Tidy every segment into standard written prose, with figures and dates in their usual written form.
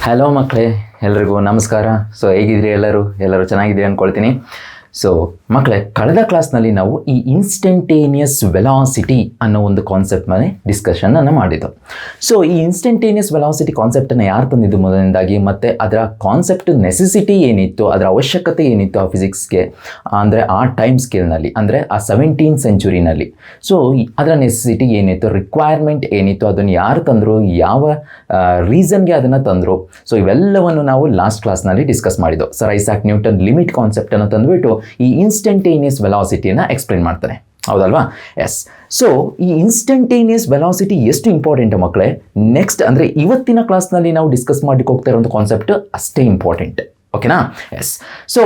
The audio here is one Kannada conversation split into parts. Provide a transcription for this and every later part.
ಹಲೋ ಮಕ್ಕಳೇ, ಎಲ್ರಿಗೂ ನಮಸ್ಕಾರ. ಸೊ ಹೇಗಿದ್ರಿ? ಎಲ್ಲರೂ ಚೆನ್ನಾಗಿದ್ದೀರಿ ಅಂದ್ಕೊಳ್ತೀನಿ. ಸೊ ಮಕ್ಕಳೇ, ಕಳೆದ ಕ್ಲಾಸ್ನಲ್ಲಿ ನಾವು ಈ ಇನ್ಸ್ಟಂಟೇನಿಯಸ್ ವೆಲಾಸಿಟಿ ಅನ್ನೋ ಒಂದು ಕಾನ್ಸೆಪ್ಟ್ ಮೇಲೆ ಡಿಸ್ಕಷನನ್ನು ಮಾಡಿದ್ದು. ಸೊ ಈ ಇನ್ಸ್ಟಂಟೇನಿಯಸ್ ವೆಲಾಸಿಟಿ ಕಾನ್ಸೆಪ್ಟನ್ನು ಯಾರು ತಂದಿದ್ದು ಮೊದಲನೇದಾಗಿ, ಮತ್ತು ಅದರ ಕಾನ್ಸೆಪ್ಟ್ ನೆಸೆಸಿಟಿ ಏನಿತ್ತು, ಅದರ ಅವಶ್ಯಕತೆ ಏನಿತ್ತು ಆ ಫಿಸಿಕ್ಸ್ಗೆ, ಅಂದರೆ ಆ ಟೈಮ್ ಸ್ಕೇಲ್ನಲ್ಲಿ, ಅಂದರೆ ಆ 17th ಸೆಂಚುರಿನಲ್ಲಿ. ಸೊ ಅದರ ನೆಸೆಸಿಟಿ ಏನಿತ್ತು, ರಿಕ್ವೈರ್ಮೆಂಟ್ ಏನಿತ್ತು, ಅದನ್ನು ಯಾರು ತಂದರು, ಯಾವ ರೀಸನ್ಗೆ ಅದನ್ನು ತಂದರು. ಸೊ ಇವೆಲ್ಲವನ್ನು ನಾವು ಲಾಸ್ಟ್ ಕ್ಲಾಸ್ನಲ್ಲಿ ಡಿಸ್ಕಸ್ ಮಾಡಿದ್ದು. ಸರ್ ಐಸಾಕ್ ನ್ಯೂಟನ್ ಲಿಮಿಟ್ ಕಾನ್ಸೆಪ್ಟನ್ನು ತಂದುಬಿಟ್ಟು ಈ ಇನ್ಸ್ಟಂಟೇನಿಯಸ್ ವೆಲಾಸಿಟಿಯನ್ನು ಎಕ್ಸ್ಪ್ಲೇನ್ ಮಾಡ್ತಾರೆ, ಹೌದಲ್ವಾ? ಎಸ್. ಸೊ ಈ ಇನ್ಸ್ಟಂಟೇನಿಯಸ್ ವೆಲಾಸಿಟಿ ಎಷ್ಟು ಇಂಪಾರ್ಟೆಂಟ್ ಮಕ್ಕಳೇ, ನೆಕ್ಸ್ಟ್ ಅಂದರೆ ಇವತ್ತಿನ ಕ್ಲಾಸ್ನಲ್ಲಿ ನಾವು ಡಿಸ್ಕಸ್ ಮಾಡಲಿಕ್ಕೆ ಹೋಗ್ತಾ ಇರೋಂಥ ಕಾನ್ಸೆಪ್ಟ್ ಅಷ್ಟೇ ಇಂಪಾರ್ಟೆಂಟ್, ಓಕೆನಾ? ಎಸ್. ಸೊ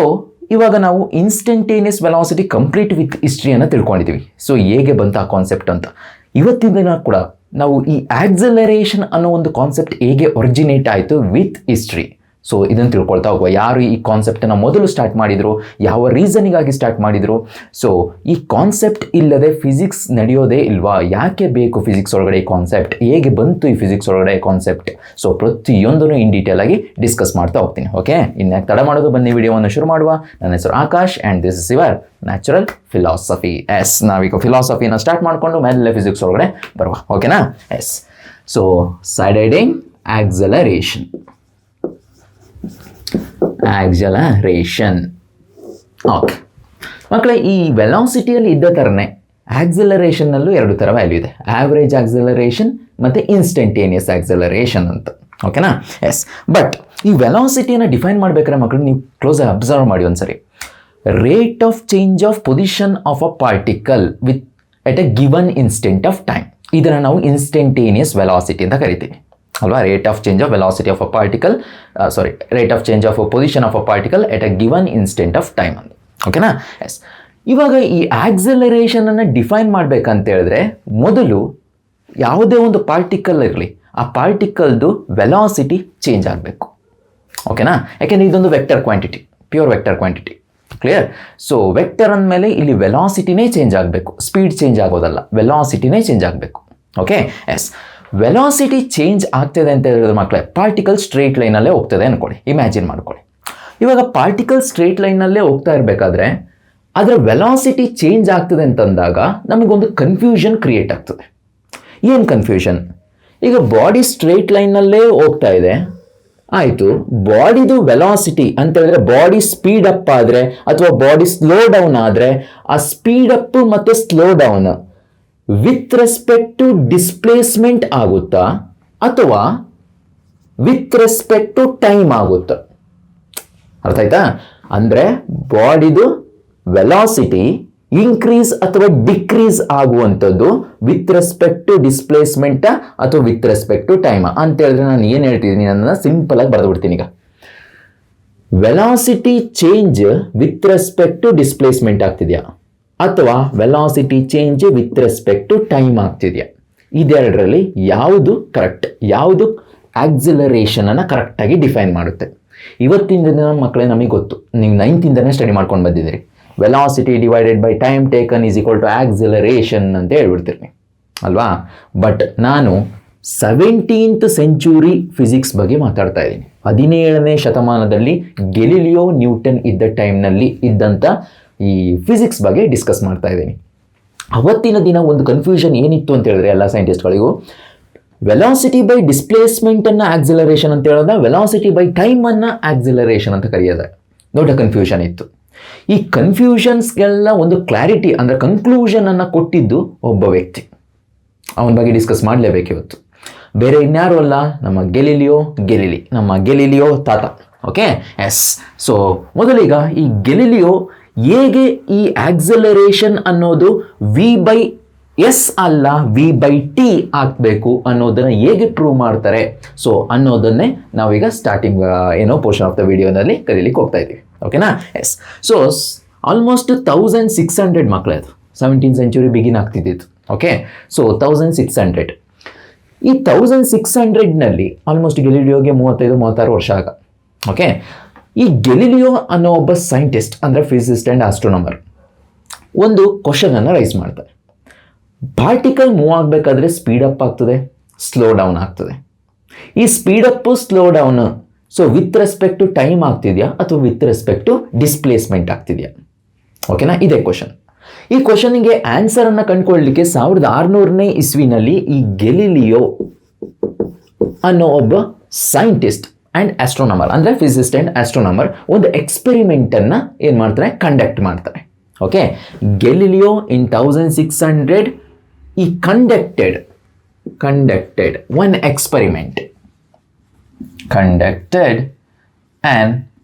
ಇವಾಗ ನಾವು ಇನ್ಸ್ಟಂಟೇನಿಯಸ್ ವೆಲಾಸಿಟಿ ಕಂಪ್ಲೀಟ್ ವಿತ್ ಹಿಸ್ಟ್ರಿಯನ್ನು ತಿಳ್ಕೊಂಡಿದ್ದೀವಿ. ಸೊ ಹೇಗೆ ಬಂತ ಆ ಕಾನ್ಸೆಪ್ಟ್ ಅಂತ. ಇವತ್ತಿನ ದಿನ ಕೂಡ ನಾವು ಈ ಆಕ್ಸಲರೇಷನ್ ಅನ್ನೋ ಒಂದು ಕಾನ್ಸೆಪ್ಟ್ ಹೇಗೆ ಒರಿಜಿನೇಟ್ ಆಯಿತು ವಿತ್ ಹಿಸ್ಟ್ರಿ, ಸೊ ಇದನ್ನು ತಿಳ್ಕೊಳ್ತಾ ಹೋಗುವ. ಯಾರು ಈ ಕಾನ್ಸೆಪ್ಟನ್ನು ಮೊದಲು ಸ್ಟಾರ್ಟ್ ಮಾಡಿದರು, ಯಾವ ರೀಸನಿಗಾಗಿ ಸ್ಟಾರ್ಟ್ ಮಾಡಿದರು, ಸೊ ಈ ಕಾನ್ಸೆಪ್ಟ್ ಇಲ್ಲದೆ ಫಿಸಿಕ್ಸ್ ನಡೆಯೋದೇ ಇಲ್ವಾ, ಯಾಕೆ ಬೇಕು ಫಿಸಿಕ್ಸ್ ಒಳಗಡೆ ಈ ಕಾನ್ಸೆಪ್ಟ್, ಹೇಗೆ ಬಂತು ಈ ಫಿಸಿಕ್ಸ್ ಒಳಗಡೆ ಕಾನ್ಸೆಪ್ಟ್, ಸೊ ಪ್ರತಿಯೊಂದನ್ನು ಇನ್ ಡೀಟೇಲ್ ಆಗಿ ಡಿಸ್ಕಸ್ ಮಾಡ್ತಾ ಹೋಗ್ತೀನಿ. ಓಕೆ, ಇನ್ಯಾಕೆ ತಡ ಮಾಡೋದು, ಬನ್ನಿ ವಿಡಿಯೋವನ್ನು ಶುರು ಮಾಡುವ. ನನ್ನ ಹೆಸರು Akash and this is your natural philosophy. Yes, ನಾವೀಗ ಫಿಲಾಸಫಿನ ಸ್ಟಾರ್ಟ್ ಮಾಡಿಕೊಂಡು ಮೇಲೆ ಫಿಸಿಕ್ಸ್ ಒಳಗಡೆ ಬರುವ, ಓಕೆನಾ? Yes. So side heading acceleration. Okay ಮಕ್ಕಳೇ, ಈ ವೆಲಾಸಿಟಿಯಲ್ಲಿ ಇದ್ದ ಥರನೇ ಆಕ್ಸಲರೇಷನ್ನಲ್ಲೂ ಎರಡು ಥರ ವ್ಯಾಲ್ಯೂ ಇದೆ, ಆವ್ರೇಜ್ ಆಕ್ಸಲರೇಷನ್ ಮತ್ತು ಇನ್ಸ್ಟಂಟೇನಿಯಸ್ ಆಕ್ಸಲರೇಷನ್ ಅಂತ, ಓಕೆನಾ? ಎಸ್. ಬಟ್ ಈ ವೆಲಾಸಿಟಿಯನ್ನು ಡಿಫೈನ್ ಮಾಡಬೇಕಾದ್ರೆ ಮಕ್ಕಳು ನೀವು ಕ್ಲೋಸ್ ಅಬ್ಸರ್ವ್ ಮಾಡಿ ಒಂದ್ಸರಿ. Rate of change of position of a particle with at a given instant of time, ಇದನ್ನು ನಾವು ಇನ್ಸ್ಟಂಟೇನಿಯಸ್ ವೆಲಾಸಿಟಿ ಅಂತ ಕರಿತೀವಿ ಅಲ್ವಾ? Rate of change of velocity of a particle, rate of change of a position of a particle at a given instant of time ಅಂತ, ಓಕೆನಾ? ಎಸ್. ಇವಾಗ ಈ ಆಕ್ಸಲರೇಷನನ್ನು ಡಿಫೈನ್ ಮಾಡಬೇಕಂತ ಹೇಳಿದ್ರೆ ಮೊದಲು ಯಾವುದೇ ಒಂದು ಪಾರ್ಟಿಕಲ್ ಇರಲಿ, ಆ ಪಾರ್ಟಿಕಲ್ದು ವೆಲಾಸಿಟಿ ಚೇಂಜ್ ಆಗಬೇಕು, ಓಕೆನಾ? ಯಾಕೆಂದರೆ ಇದೊಂದು vector quantity, pure vector quantity, clear? So vector ಅಂದಮೇಲೆ ಇಲ್ಲಿ ವೆಲಾಸಿಟಿನೇ ಚೇಂಜ್ ಆಗಬೇಕು, ಸ್ಪೀಡ್ ಚೇಂಜ್ ಆಗೋದಲ್ಲ, ವೆಲಾಸಿಟಿನೇ ಚೇಂಜ್ ಆಗಬೇಕು, ಓಕೆ? ಎಸ್. ವೆಲಾಸಿಟಿ ಚೇಂಜ್ ಆಗ್ತದೆ ಅಂತ ಹೇಳಿದ್ರೆ ಮಕ್ಕಳೇ, ಪಾರ್ಟಿಕಲ್ ಸ್ಟ್ರೇಟ್ ಲೈನಲ್ಲೇ ಹೋಗ್ತದೆ ಅಂದ್ಕೊಳ್ಳಿ, ಇಮ್ಯಾಜಿನ್ ಮಾಡ್ಕೊಳ್ಳಿ. ಇವಾಗ ಪಾರ್ಟಿಕಲ್ ಸ್ಟ್ರೇಟ್ ಲೈನಲ್ಲೇ ಹೋಗ್ತಾ ಇರಬೇಕಾದ್ರೆ ಅದರ ವೆಲಾಸಿಟಿ ಚೇಂಜ್ ಆಗ್ತದೆ ಅಂತಂದಾಗ ನಮಗೊಂದು ಕನ್ಫ್ಯೂಷನ್ ಕ್ರಿಯೇಟ್ ಆಗ್ತದೆ. ಏನು ಕನ್ಫ್ಯೂಷನ್? ಈಗ ಬಾಡಿ ಸ್ಟ್ರೇಟ್ ಲೈನಲ್ಲೇ ಹೋಗ್ತಾ ಇದೆ, ಆಯಿತು, ಬಾಡಿದು ವೆಲಾಸಿಟಿ ಅಂತ ಹೇಳಿದ್ರೆ ಬಾಡಿ ಸ್ಪೀಡ್ ಅಪ್ ಆದರೆ ಅಥವಾ ಬಾಡಿ ಸ್ಲೋ ಡೌನ್ ಆದರೆ ಆ ಸ್ಪೀಡ್ ಅಪ್ ಮತ್ತು slow down with respect to displacement ಆಗುತ್ತಾ ಅಥವಾ ವಿತ್ ರೆಸ್ಪೆಕ್ಟ್ ಟು ಟೈಮ್ ಆಗುತ್ತಾ? ಅರ್ಥ ಆಯ್ತಾ? ಅಂದರೆ ಬಾಡಿದು ವೆಲಾಸಿಟಿ ಇನ್ಕ್ರೀಸ್ ಅಥವಾ ಡಿಕ್ರೀಸ್ ಆಗುವಂಥದ್ದು ವಿತ್ ರೆಸ್ಪೆಕ್ಟ್ ಟು ಡಿಸ್ಪ್ಲೇಸ್ಮೆಂಟ್ ಅಥವಾ ವಿತ್ ರೆಸ್ಪೆಕ್ಟ್ ಟು ಟೈಮ್ ಅಂತ ಹೇಳಿದ್ರೆ ನಾನು ಏನು ಹೇಳ್ತಿದ್ದೀನಿ ಅದನ್ನು ಸಿಂಪಲ್ ಆಗಿ ಬರೆದು ಬಿಡ್ತೀನಿ. ಈಗ velocity change with respect to displacement ಆಗ್ತಿದೆಯಾ ಅಥವಾ velocity change with respect to time ಆಗ್ತಿದೆಯಾ? ಇದೆರಡರಲ್ಲಿ ಯಾವುದು ಕರೆಕ್ಟ್, ಯಾವುದು ಆಕ್ಸಿಲರೇಷನನ್ನು ಕರೆಕ್ಟಾಗಿ ಡಿಫೈನ್ ಮಾಡುತ್ತೆ? ಇವತ್ತಿನ ದಿನ ಮಕ್ಕಳೇ ನಮಗೆ ಗೊತ್ತು, ನೀವು 9th ಸ್ಟಡಿ ಮಾಡ್ಕೊಂಡು ಬಂದಿದ್ದೀರಿ, velocity divided by time taken is equal to acceleration ಅಂತ ಹೇಳ್ಬಿಡ್ತೀರಿ ಅಲ್ವಾ? ಬಟ್ ನಾನು 17th ಸೆಂಚುರಿ ಫಿಸಿಕ್ಸ್ ಬಗ್ಗೆ ಮಾತಾಡ್ತಾ ಇದ್ದೀನಿ. 17ನೇ ಶತಮಾನದಲ್ಲಿ ಗೆಲಿಲಿಯೋ ನ್ಯೂಟನ್ ಇದ್ದ ಟೈಮ್ನಲ್ಲಿ ಇದ್ದಂಥ ಈ ಫಿಸಿಕ್ಸ್ ಬಗ್ಗೆ ಡಿಸ್ಕಸ್ ಮಾಡ್ತಾ ಇದ್ದೀನಿ. ಅವತ್ತಿನ ದಿನ ಒಂದು ಕನ್ಫ್ಯೂಷನ್ ಏನಿತ್ತು ಅಂತ ಹೇಳಿದ್ರೆ ಎಲ್ಲ ಸೈಂಟಿಸ್ಟ್ಗಳಿಗೂ, ವೆಲಾಸಿಟಿ ಬೈ ಡಿಸ್ಪ್ಲೇಸ್ಮೆಂಟನ್ನು ಆಕ್ಸಿಲರೇಷನ್ ಅಂತ ಹೇಳೋದ, ವೆಲಾಸಿಟಿ ಬೈ ಟೈಮನ್ನು ಆಕ್ಸಿಲರೇಷನ್ ಅಂತ ಕರೆಯೋದ, ದೊಡ್ಡ ಕನ್ಫ್ಯೂಷನ್ ಇತ್ತು. ಈ ಕನ್ಫ್ಯೂಷನ್ಸ್ಗೆಲ್ಲ ಒಂದು ಕ್ಲಾರಿಟಿ ಅಂದರೆ ಕನ್ಕ್ಲೂಷನನ್ನು ಕೊಟ್ಟಿದ್ದು ಒಬ್ಬ ವ್ಯಕ್ತಿ, ಅವನ ಬಗ್ಗೆ ಡಿಸ್ಕಸ್ ಮಾಡಲೇಬೇಕು ಇವತ್ತು. ಬೇರೆ ಇನ್ಯಾರು ಅಲ್ಲ, ನಮ್ಮ ಗೆಲಿಲಿಯೋ ತಾತ, ಓಕೆ? ಎಸ್. ಸೊ ಮೊದಲೀಗ ಈ ಗೆಲಿಲಿಯೋ ಹೇಗೆ ಈ ಆಕ್ಸಲರೇಷನ್ ಅನ್ನೋದು V/S ಅಲ್ಲ V/T ಆಗಬೇಕು ಅನ್ನೋದನ್ನು ಹೇಗೆ ಪ್ರೂವ್ ಮಾಡ್ತಾರೆ, ಸೊ ಅನ್ನೋದನ್ನೇ ನಾವೀಗ ಸ್ಟಾರ್ಟಿಂಗ್ ಪೋರ್ಷನ್ ಆಫ್ ದ ವಿಡಿಯೋನಲ್ಲಿ ಕಲೀಲಿಕ್ಕೆ ಹೋಗ್ತಾ ಇದ್ದೀವಿ, ಓಕೆನಾ? ಎಸ್. ಸೊ ಆಲ್ಮೋಸ್ಟ್ 1600 ಮಕ್ಕಳೇ, ಅದು 17th ಸೆಂಚುರಿ ಬಿಗಿನ್ ಆಗ್ತಿದ್ದಿತ್ತು, ಓಕೆ? ಸೊ 1600, ಈ 1600ನಲ್ಲಿ ಆಲ್ಮೋಸ್ಟ್ ಗೆಲಿಲಿಯೋಗೆ 35-36 ವರ್ಷ ಆಗ, ಓಕೆ? ಈ ಗೆಲಿಲಿಯೋ ಅನ್ನೋ ಒಬ್ಬ ಸೈಂಟಿಸ್ಟ್ ಅಂದರೆ ಫಿಸಿಸಿಸ್ಟ್ ಆ್ಯಂಡ್ ಆಸ್ಟ್ರೋನಮರ್ ಒಂದು ಕ್ವಶನನ್ನು ರೈಸ್ ಮಾಡ್ತಾರೆ. ಪಾರ್ಟಿಕಲ್ ಮೂವ್ ಆಗಬೇಕಾದ್ರೆ ಸ್ಪೀಡ್ ಅಪ್ ಆಗ್ತದೆ, ಸ್ಲೋ ಡೌನ್ ಆಗ್ತದೆ. ಈ speed up slow down so with respect to time ಆಗ್ತಿದೆಯಾ ಅಥವಾ ವಿತ್ ರೆಸ್ಪೆಕ್ಟ್ ಟು ಡಿಸ್ಪ್ಲೇಸ್ಮೆಂಟ್ ಆಗ್ತಿದೆಯಾ? ಓಕೆನಾ, ಇದೇ ಕ್ವಶನ್. ಈ ಕ್ವಶನ್ಗೆ ಆನ್ಸರನ್ನು ಕಂಡುಕೊಳ್ಳಲಿಕ್ಕೆ 1600ನೇ ಇಸ್ವಿನಲ್ಲಿ ಈ ಗೆಲಿಲಿಯೋ ಅನ್ನೋ ಒಬ್ಬ ಸೈಂಟಿಸ್ಟ್ ಆ್ಯಂಡ್ ಆಸ್ಟ್ರೋನಮರ್, ಅಂದರೆ ಫಿಸಿಸ್ಟ್ ಆ್ಯಂಡ್ ಆಸ್ಟ್ರೋನಮರ್, ಒಂದು ಎಕ್ಸ್ಪೆರಿಮೆಂಟನ್ನು ಏನು ಮಾಡ್ತಾರೆ, ಕಂಡಕ್ಟ್ ಮಾಡ್ತಾರೆ. ಓಕೆ, ಗೆಲಿಲಿಯೋ ಇನ್ 1600 ಈ conducted one experiment, conducted an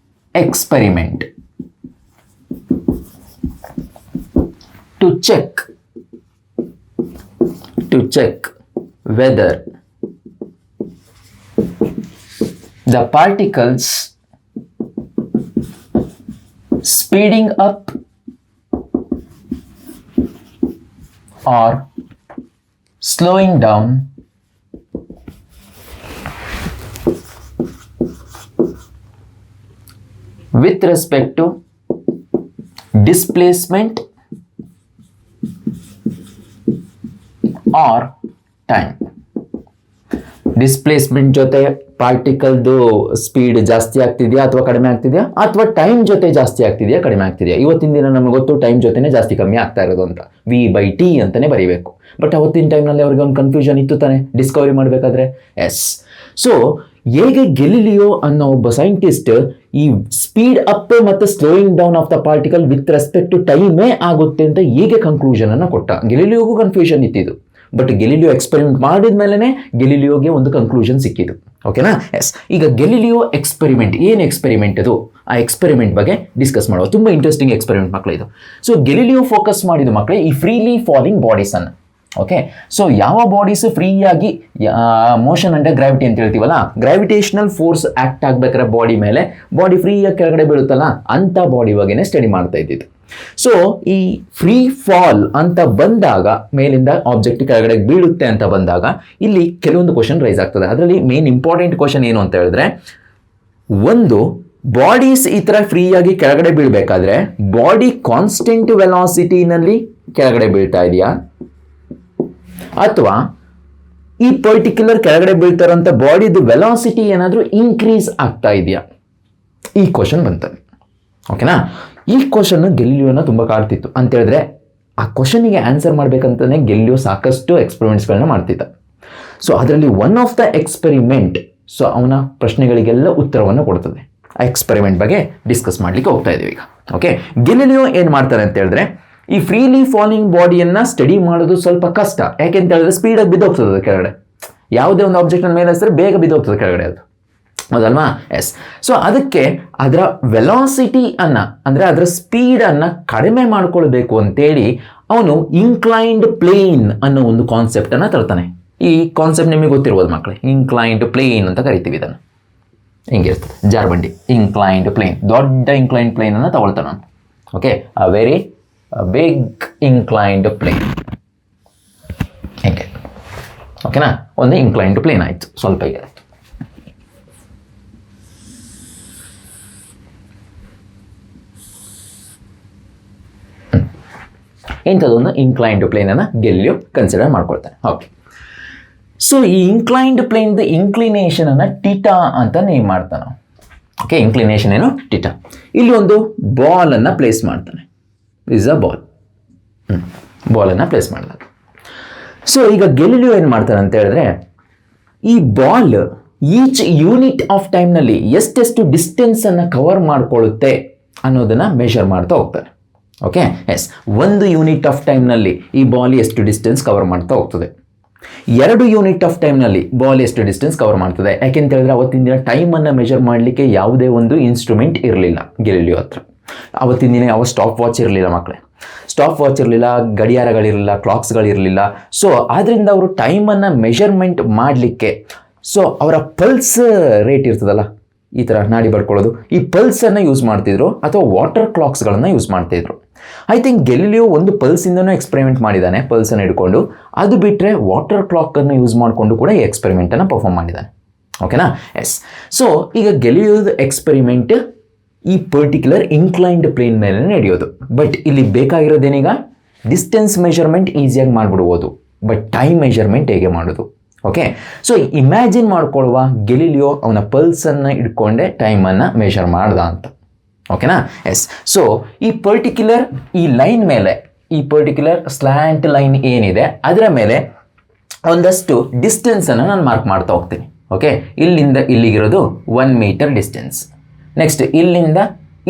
experiment to check whether the particles speeding up or slowing down with respect to displacement or time. Displacement ಜೊತೆ ಪಾರ್ಟಿಕಲ್ದು ಸ್ಪೀಡ್ ಜಾಸ್ತಿ ಆಗ್ತಿದೆಯಾ ಅಥವಾ ಕಡಿಮೆ ಆಗ್ತಿದೆಯಾ, ಅಥವಾ ಟೈಮ್ ಜೊತೆ ಜಾಸ್ತಿ ಆಗ್ತಿದೆಯಾ ಕಡಿಮೆ ಆಗ್ತಿದೆಯಾ? ಇವತ್ತಿನ ದಿನ ನಮಗೆ ಗೊತ್ತು ಟೈಮ್ ಜೊತೆನೇ ಜಾಸ್ತಿ ಕಮ್ಮಿ ಆಗ್ತಾ ಇರೋದು ಅಂತ, v/t ಅಂತಲೇ ಬರೀಬೇಕು. ಬಟ್ ಅವತ್ತಿನ ಟೈಮ್ನಲ್ಲಿ ಅವ್ರಿಗೆ ಒಂದು ಕನ್ಫ್ಯೂಷನ್ ಇತ್ತು ತಾನೆ ಡಿಸ್ಕವರಿ ಮಾಡಬೇಕಾದ್ರೆ. ಎಸ್, ಸೊ ಹೇಗೆ ಗೆಲಿಲಿಯೋ ಅನ್ನೋ ಒಬ್ಬ ಸೈಂಟಿಸ್ಟ್ ಈ ಸ್ಪೀಡ್ ಅಪ್ ಮತ್ತು slowing down of the particle with respect to ಟೈಮೇ ಆಗುತ್ತೆ ಅಂತ ಹೇಗೆ ಕನ್ಕ್ಲೂಷನ್ ಅನ್ನು ಕೊಟ್ಟ. ಗೆಲಿಲಿಯೋಗೂ ಕನ್ಫ್ಯೂಷನ್ ಇತ್ತಿದ್ದು, ಬಟ್ ಗೆಲಿಲಿಯೋ ಎಕ್ಸ್ಪೆರಿಮೆಂಟ್ ಮಾಡಿದ ಮೇಲೇ ಗೆಲಿಲಿಯೋಗೆ ಒಂದು ಕನ್ಕ್ಲೂಷನ್ ಸಿಕ್ಕಿದ್ದು. ಓಕೆನಾ? ಎಸ್, ಈಗ ಗೆಲಿಲಿಯೋ ಎಕ್ಸ್ಪೆರಿಮೆಂಟ್ ಏನು ಎಕ್ಸ್ಪೆರಿಮೆಂಟ್ ಅದು, ಆ ಎಕ್ಸ್ಪೆರಿಮೆಂಟ್ ಬಗ್ಗೆ ಡಿಸ್ಕಸ್ ಮಾಡುವ. ತುಂಬ ಇಂಟ್ರೆಸ್ಟಿಂಗ್ ಎಕ್ಸ್ಪೆರಿಮೆಂಟ್ ಮಕ್ಕಳು ಇದು. ಸೊ ಗೆಲಿಲಿಯೋ ಫೋಕಸ್ ಮಾಡಿದ ಮಕ್ಕಳೇ ಈ ಫ್ರೀಲಿ ಫಾಲಿಂಗ್ ಬಾಡೀಸನ್ನು. ಓಕೆ, ಸೊ ಯಾವ ಬಾಡೀಸ್ ಫ್ರೀಯಾಗಿ ಮೋಷನ್ ಅಂಡರ್ ಗ್ರಾವಿಟಿ ಅಂತ ಹೇಳ್ತೀವಲ್ಲ, ಗ್ರಾವಿಟೇಷನಲ್ ಫೋರ್ಸ್ ಆಕ್ಟ್ ಆಗ್ಬೇಕಾದ್ರೆ ಬಾಡಿ ಮೇಲೆ, ಬಾಡಿ ಫ್ರೀಯಾಗಿ ಕೆಳಗಡೆ ಬೀಳುತ್ತಲ್ಲ, ಅಂಥ ಬಾಡಿ ಬಗ್ಗೆನೇ ಸ್ಟಡಿ ಮಾಡ್ತಾ ಇದ್ದಿದ್ದು. ಸೊ ಈ ಫ್ರೀ ಫಾಲ್ ಅಂತ ಬಂದಾಗ, ಮೇಲಿಂದ ಆಬ್ಜೆಕ್ಟ್ ಕೆಳಗಡೆ ಬೀಳುತ್ತೆ ಅಂತ ಬಂದಾಗ, ಇಲ್ಲಿ ಕೆಲವೊಂದು ಕ್ವಶನ್ ರೈಸ್ ಆಗ್ತದೆ. ಅದರಲ್ಲಿ ಮೇನ್ ಇಂಪಾರ್ಟೆಂಟ್ ಕ್ವಶನ್ ಏನು ಅಂತ ಹೇಳಿದ್ರೆ, ಒಂದು ಬಾಡೀಸ್ ಈ ಥರ ಫ್ರೀಯಾಗಿ ಕೆಳಗಡೆ ಬೀಳಬೇಕಾದ್ರೆ ಬಾಡಿ ಕಾನ್ಸ್ಟೆಂಟ್ ವೆಲಾಸಿಟಿನಲ್ಲಿ ಕೆಳಗಡೆ ಬೀಳ್ತಾ ಇದೆಯಾ, ಅಥವಾ ಈ ಪರ್ಟಿಕ್ಯುಲರ್ ಕೆಳಗಡೆ ಬೀಳ್ತಾರಂಥ ಬಾಡಿದು ವೆಲಾಸಿಟಿ ಏನಾದರೂ ಇನ್ಕ್ರೀಸ್ ಆಗ್ತಾ ಇದೆಯಾ? ಈ ಕ್ವಶನ್ ಬಂತದೆ. ಓಕೆನಾ? ಈ ಕ್ವಶನ್ ಗೆಲಿಲಿಯೋನ ತುಂಬ ಕಾಡ್ತಿತ್ತು. ಅಂತ ಹೇಳಿದ್ರೆ ಆ ಕ್ವಶನಿಗೆ ಆನ್ಸರ್ ಮಾಡಬೇಕಂತಲೇ ಗೆಲಿಲಿಯೋ ಸಾಕಷ್ಟು ಎಕ್ಸ್ಪೆರಿಮೆಂಟ್ಸ್ಗಳನ್ನ ಮಾಡ್ತಿದ್ದ. ಸೊ ಅದರಲ್ಲಿ one of the experiment, so ಅವನ ಪ್ರಶ್ನೆಗಳಿಗೆಲ್ಲ ಉತ್ತರವನ್ನು ಕೊಡ್ತದೆ. ಆ ಎಕ್ಸ್ಪೆರಿಮೆಂಟ್ ಬಗ್ಗೆ ಡಿಸ್ಕಸ್ ಮಾಡಲಿಕ್ಕೆ ಹೋಗ್ತಾ ಇದ್ದೀವಿ ಈಗ. ಓಕೆ, ಗೆಲಿಲಿಯೋ ಏನು ಮಾಡ್ತಾರೆ ಅಂತ ಹೇಳಿದ್ರೆ, ಈ ಫ್ರೀಲಿ ಫಾಲಿಂಗ್ ಬಾಡಿಯನ್ನು ಸ್ಟಡಿ ಮಾಡೋದು ಸ್ವಲ್ಪ ಕಷ್ಟ. ಯಾಕೆಂತ ಹೇಳಿದ್ರೆ ಸ್ಪೀಡಾಗಿ ಬಿದ್ದೋಗ್ತದೆ ಕೆಳಗಡೆ. ಯಾವುದೇ ಒಂದು ಆಬ್ಜೆಕ್ಟ್ ಮೇಲೆ ಹೆಸರು ಬೇಗ ಬಿದ್ದೋಗ್ತದೆ ಕೆಳಗಡೆ, ಅದು ಹೌದಲ್ವಾ? ಎಸ್, ಸೊ ಅದಕ್ಕೆ ಅದರ ವೆಲಾಸಿಟಿಯನ್ನು, ಅಂದರೆ ಅದರ ಸ್ಪೀಡನ್ನು ಕಡಿಮೆ ಮಾಡ್ಕೊಳ್ಬೇಕು ಅಂತೇಳಿ ಅವನು ಇನ್ಕ್ಲೈನ್ಡ್ ಪ್ಲೇನ್ ಅನ್ನೋ ಒಂದು ಕಾನ್ಸೆಪ್ಟನ್ನು ತರ್ತಾನೆ. ಈ ಕಾನ್ಸೆಪ್ಟ್ ನಿಮಗೆ ಗೊತ್ತಿರ್ಬೋದು ಮಕ್ಕಳೇ, ಇನ್ಕ್ಲೈನ್ಡ್ ಪ್ಲೇನ್ ಅಂತ ಕರಿತೀವಿ ಇದನ್ನು. ಹಿಂಗಿರ್ತದೆ ಜಾರ್ಬಂಡಿ, ಇನ್ಕ್ಲೈನ್ಡ್ ಪ್ಲೇನ್, ದೊಡ್ಡ ಇನ್ಕ್ಲೈನ್ಡ್ ಪ್ಲೇನನ್ನು ತಗೊಳ್ತಾನೆ. Okay, a very big inclined plane. ಹಿಂಗೆ, ಓಕೆನಾ? ಒಂದು ಇನ್ಕ್ಲೈನ್ಡ್ ಪ್ಲೇನ್ ಆಯಿತು, ಸ್ವಲ್ಪ ಈಗ ಇಂಥದ್ದೊಂದು ಇನ್ಕ್ಲೈನ್ಡ್ ಪ್ಲೇನನ್ನು ಗೆಲಿಲಿಯೋ ಕನ್ಸಿಡರ್ ಮಾಡ್ಕೊಳ್ತಾನೆ. ಓಕೆ, ಸೊ ಈ ಇನ್ಕ್ಲೈನ್ಡ್ ಪ್ಲೇನ್ದು ಇನ್ಕ್ಲಿನೇಷನನ್ನು ಟೀಟಾ ಅಂತ ನೇಮ್ ಮಾಡ್ತಾನೆ. ಓಕೆ, ಇನ್ಕ್ಲಿನೇಷನ್ ಏನು? ಟೀಟಾ. ಇಲ್ಲಿ ಒಂದು ಬಾಲನ್ನು ಪ್ಲೇಸ್ ಮಾಡ್ತಾನೆ. Is a ball. ಬಾಲನ್ನು ಪ್ಲೇಸ್ ಮಾಡ್ತಾನೆ. ಸೊ ಈಗ ಗೆಲಿಲಿಯೋ ಏನು ಮಾಡ್ತಾನೆ ಅಂತ ಹೇಳಿದ್ರೆ, ಈ ಬಾಲ್ ಈಚ್ ಯೂನಿಟ್ ಆಫ್ ಟೈಮ್ನಲ್ಲಿ ಎಷ್ಟೆಷ್ಟು ಡಿಸ್ಟೆನ್ಸನ್ನು ಕವರ್ ಮಾಡಿಕೊಳ್ಳುತ್ತೆ ಅನ್ನೋದನ್ನು ಮೆಷರ್ ಮಾಡ್ತಾ ಹೋಗ್ತಾನೆ. ಓಕೆ, ಎಸ್, ಒಂದು ಯೂನಿಟ್ ಆಫ್ ಟೈಮ್ನಲ್ಲಿ ಈ ಬಾಲ್ ಎಷ್ಟು ಡಿಸ್ಟೆನ್ಸ್ ಕವರ್ ಮಾಡ್ತಾ ಹೋಗ್ತದೆ. 2 ಯೂನಿಟ್ ಆಫ್ ಟೈಮ್ನಲ್ಲಿ ಬಾಲ್ ಎಷ್ಟು ಡಿಸ್ಟೆನ್ಸ್ ಕವರ್ ಮಾಡ್ತದೆ. ಯಾಕೆಂತ ಹೇಳಿದ್ರೆ ಅವತ್ತಿನ ದಿನ ಟೈಮನ್ನು ಮೆಷರ್ ಮಾಡಲಿಕ್ಕೆ ಯಾವುದೇ ಒಂದು ಇನ್ಸ್ಟ್ರೂಮೆಂಟ್ ಇರಲಿಲ್ಲ ಗೆಲಿಲಿಯೋ ಹತ್ರ. ಅವತ್ತಿನ ದಿನ ಯಾವ ಸ್ಟಾಪ್ ವಾಚ್ ಇರಲಿಲ್ಲ ಮಕ್ಕಳೇ, ಸ್ಟಾಪ್ ವಾಚ್ ಇರಲಿಲ್ಲ, ಗಡಿಯಾರಗಳಿರಲಿಲ್ಲ, ಕ್ಲಾಕ್ಸ್ಗಳಿರಲಿಲ್ಲ. ಸೊ ಆದ್ದರಿಂದ ಅವರು ಟೈಮನ್ನು ಮೆಷರ್ಮೆಂಟ್ ಮಾಡಲಿಕ್ಕೆ, ಸೊ ಅವರ ಪಲ್ಸ್ ರೇಟ್ ಇರ್ತದಲ್ಲ, ಈ ಥರ ನಾಡಿ ಬಡ್ಕೊಳ್ಳೋದು, ಈ ಪಲ್ಸನ್ನು ಯೂಸ್ ಮಾಡ್ತಿದ್ರು, ಅಥವಾ ವಾಟರ್ ಕ್ಲಾಕ್ಸ್ಗಳನ್ನು ಯೂಸ್ ಮಾಡ್ತಿದ್ರು. ಐ ಥಿಂಕ್ ಗೆಲಿಲಿಯೋ ಒಂದು ಪಲ್ಸಿಂದನೂ ಎಕ್ಸ್ಪೆರಿಮೆಂಟ್ ಮಾಡಿದ್ದಾನೆ, ಪಲ್ಸನ್ನು ಹಿಡ್ಕೊಂಡು. ಅದು ಬಿಟ್ಟರೆ ವಾಟರ್ ಕ್ಲಾಕನ್ನು ಯೂಸ್ ಮಾಡಿಕೊಂಡು ಕೂಡ ಈ ಎಕ್ಸ್ಪೆರಿಮೆಂಟನ್ನು ಪರ್ಫಾರ್ಮ್ ಮಾಡಿದ್ದಾನೆ. ಓಕೆನಾ? ಎಸ್, ಸೊ ಈಗ ಗೆಲಿಲಿಯೋದ ಎಕ್ಸ್ಪೆರಿಮೆಂಟ್ ಈ ಪರ್ಟಿಕ್ಯುಲರ್ ಇನ್ಕ್ಲೈನ್ಡ್ ಪ್ಲೇನ್ ಮೇಲೆ ನಡೆಯೋದು. ಬಟ್ ಇಲ್ಲಿ ಬೇಕಾಗಿರೋದೇನೀಗ, ಡಿಸ್ಟೆನ್ಸ್ ಮೆಷರ್ಮೆಂಟ್ ಈಸಿಯಾಗಿ ಮಾಡಿಬಿಡ್ಬೋದು, ಬಟ್ ಟೈಮ್ ಮೆಷರ್ಮೆಂಟ್ ಹೇಗೆ ಮಾಡೋದು ಓಕೆ, ಸೊ ಇಮ್ಯಾಜಿನ್ ಮಾಡ್ಕೊಳ್ಳುವ ಗೆಲಿಲಿಯೋ ಅವನ ಪಲ್ಸನ್ನು ಇಟ್ಕೊಂಡೆ ಟೈಮನ್ನು ಮೆಷರ್ ಮಾಡ್ದ ಅಂತ. ಓಕೆನಾ? ಎಸ್. ಸೊ ಈ ಪರ್ಟಿಕ್ಯುಲರ್ ಈ ಲೈನ್ ಮೇಲೆ, ಈ ಪರ್ಟಿಕ್ಯುಲರ್ ಸ್ಲ್ಯಾಂಟ್ ಲೈನ್ ಏನಿದೆ ಅದರ ಮೇಲೆ ಒಂದಷ್ಟು ಡಿಸ್ಟೆನ್ಸನ್ನು ನಾನು ಮಾರ್ಕ್ ಮಾಡ್ತಾ ಹೋಗ್ತೀನಿ. ಓಕೆ, ಇಲ್ಲಿಂದ ಇಲ್ಲಿಗಿರೋದು 1 ಮೀಟರ್ ಡಿಸ್ಟೆನ್ಸ್. ನೆಕ್ಸ್ಟ್ ಇಲ್ಲಿಂದ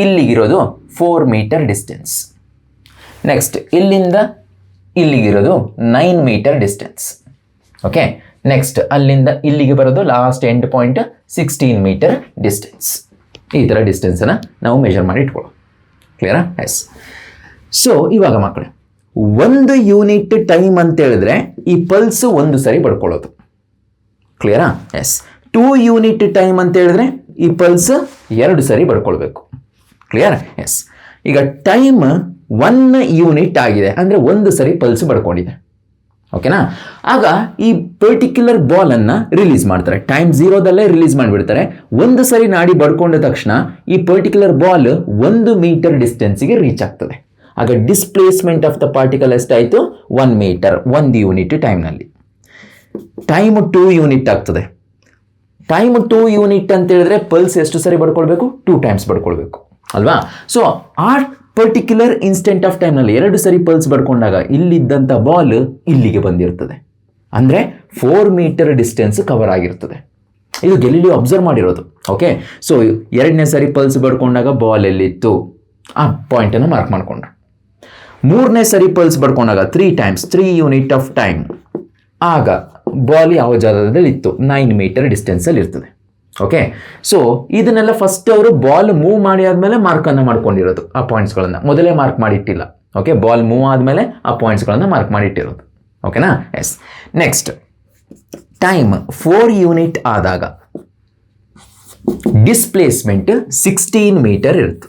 ಇಲ್ಲಿಗಿರೋದು 4 ಮೀಟರ್ ಡಿಸ್ಟೆನ್ಸ್. ನೆಕ್ಸ್ಟ್ ಇಲ್ಲಿಂದ ಇಲ್ಲಿಗಿರೋದು 9 ಮೀಟರ್ ಡಿಸ್ಟೆನ್ಸ್. ಓಕೆ, ನೆಕ್ಸ್ಟ್ ಅಲ್ಲಿಂದ ಇಲ್ಲಿಗೆ ಬರೋದು last end point 16 metre distance. ಈ ಥರ ಡಿಸ್ಟೆನ್ಸನ್ನು ನಾವು ಮೆಷರ್ ಮಾಡಿ ಇಟ್ಕೊಳ್ಳೋದು. ಕ್ಲಿಯರಾ? ಎಸ್. ಸೊ ಇವಾಗ ಮಕ್ಕಳು 1 ಯೂನಿಟ್ ಟೈಮ್ ಅಂತ ಹೇಳಿದ್ರೆ ಈ ಪಲ್ಸ್ ಒಂದು ಸರಿ ಬಡ್ಕೊಳ್ಳೋದು. ಕ್ಲಿಯರಾ? ಎಸ್. 2 ಯೂನಿಟ್ ಟೈಮ್ ಅಂತ ಹೇಳಿದ್ರೆ ಈ ಪಲ್ಸ್ 2 ಸರಿ ಬಡ್ಕೊಳ್ಬೇಕು. ಕ್ಲಿಯರ್? ಎಸ್. ಈಗ ಟೈಮ್ 1 ಯೂನಿಟ್ ಆಗಿದೆ ಅಂದರೆ 1 ಸರಿ ಪಲ್ಸ್ ಬಡ್ಕೊಂಡಿದೆ. ಓಕೆನಾ? ಆಗ ಈ ಪರ್ಟಿಕ್ಯುಲರ್ ಬಾಲನ್ನು ರಿಲೀಸ್ ಮಾಡ್ತಾರೆ. ಟೈಮ್ 0ದಲ್ಲೇ ರಿಲೀಸ್ ಮಾಡಿಬಿಡ್ತಾರೆ. 1 ಸರಿ ನಾಡಿ ಬಡ್ಕೊಂಡ ತಕ್ಷಣ ಈ ಪರ್ಟಿಕ್ಯುಲರ್ ಬಾಲ್ 1 ಮೀಟರ್ ಡಿಸ್ಟೆನ್ಸಿಗೆ ರೀಚ್ ಆಗ್ತದೆ. ಆಗ ಡಿಸ್ಪ್ಲೇಸ್ಮೆಂಟ್ ಆಫ್ ದ ಪಾರ್ಟಿಕಲ್ ಎಷ್ಟಾಯಿತು? 1 ಮೀಟರ್, 1 ಯೂನಿಟ್ ಟೈಮ್ನಲ್ಲಿ. ಟೈಮ್ 2 ಯೂನಿಟ್ ಆಗ್ತದೆ. ಟೈಮ್ 2 ಯೂನಿಟ್ ಅಂತ ಹೇಳಿದ್ರೆ ಪಲ್ಸ್ ಎಷ್ಟು ಸರಿ ಬಡ್ಕೊಳ್ಬೇಕು? 2 ಟೈಮ್ಸ್ ಬಡ್ಕೊಳ್ಬೇಕು ಅಲ್ವಾ? ಸೊ ಆ ಪರ್ಟಿಕ್ಯುಲರ್ ಇನ್ಸ್ಟೆಂಟ್ ಆಫ್ ಟೈಮ್ನಲ್ಲಿ 2 ಸರಿ ಪಲ್ಸ್ ಬಡ್ಕೊಂಡಾಗ ಇಲ್ಲಿದ್ದಂಥ ಬಾಲ್ ಇಲ್ಲಿಗೆ ಬಂದಿರ್ತದೆ. ಅಂದರೆ 4 ಮೀಟರ್ ಡಿಸ್ಟೆನ್ಸ್ ಕವರ್ ಆಗಿರ್ತದೆ. ಇದು ಗೆಲಿಲಿಯೋ ಅಬ್ಸರ್ವ್ ಮಾಡಿರೋದು. ಓಕೆ, ಸೊ 2ನೇ ಸರಿ ಪಲ್ಸ್ ಬಡ್ಕೊಂಡಾಗ ಬಾಲ್ ಎಲ್ಲಿತ್ತು ಆ ಪಾಯಿಂಟನ್ನು ಮಾರ್ಕ್ ಮಾಡಿಕೊಂಡ್ರು. 3ನೇ ಸರಿ ಪಲ್ಸ್ ಬಡ್ಕೊಂಡಾಗ 3 ಟೈಮ್ಸ್, 3 ಯೂನಿಟ್ ಆಫ್ ಟೈಮ್, ಆಗ ಬಾಲ್ ಯಾವ ಜಾಗದಲ್ಲಿ ಇತ್ತು? 9 ಮೀಟರ್ ಡಿಸ್ಟೆನ್ಸಲ್ಲಿ ಇರ್ತದೆ. ಓಕೆ, ಸೊ ಇದನ್ನೆಲ್ಲ ಫಸ್ಟ್ ಅವರು ಬಾಲ್ ಮೂವ್ ಮಾಡಿ ಆದಮೇಲೆ ಮಾರ್ಕನ್ನು ಮಾಡ್ಕೊಂಡಿರೋದು. ಆ ಪಾಯಿಂಟ್ಸ್ಗಳನ್ನು ಮೊದಲೇ ಮಾರ್ಕ್ ಮಾಡಿಟ್ಟಿಲ್ಲ. ಓಕೆ, ಬಾಲ್ ಮೂವ್ ಆದಮೇಲೆ ಆ ಪಾಯಿಂಟ್ಸ್ಗಳನ್ನು ಮಾರ್ಕ್ ಮಾಡಿಟ್ಟಿರೋದು. ಓಕೆನಾ? ಎಸ್. ನೆಕ್ಸ್ಟ್ ಟೈಮ್ 4 ಯೂನಿಟ್ ಆದಾಗ ಡಿಸ್ಪ್ಲೇಸ್ಮೆಂಟ್ 16 ಮೀಟರ್ ಇರುತ್ತೆ.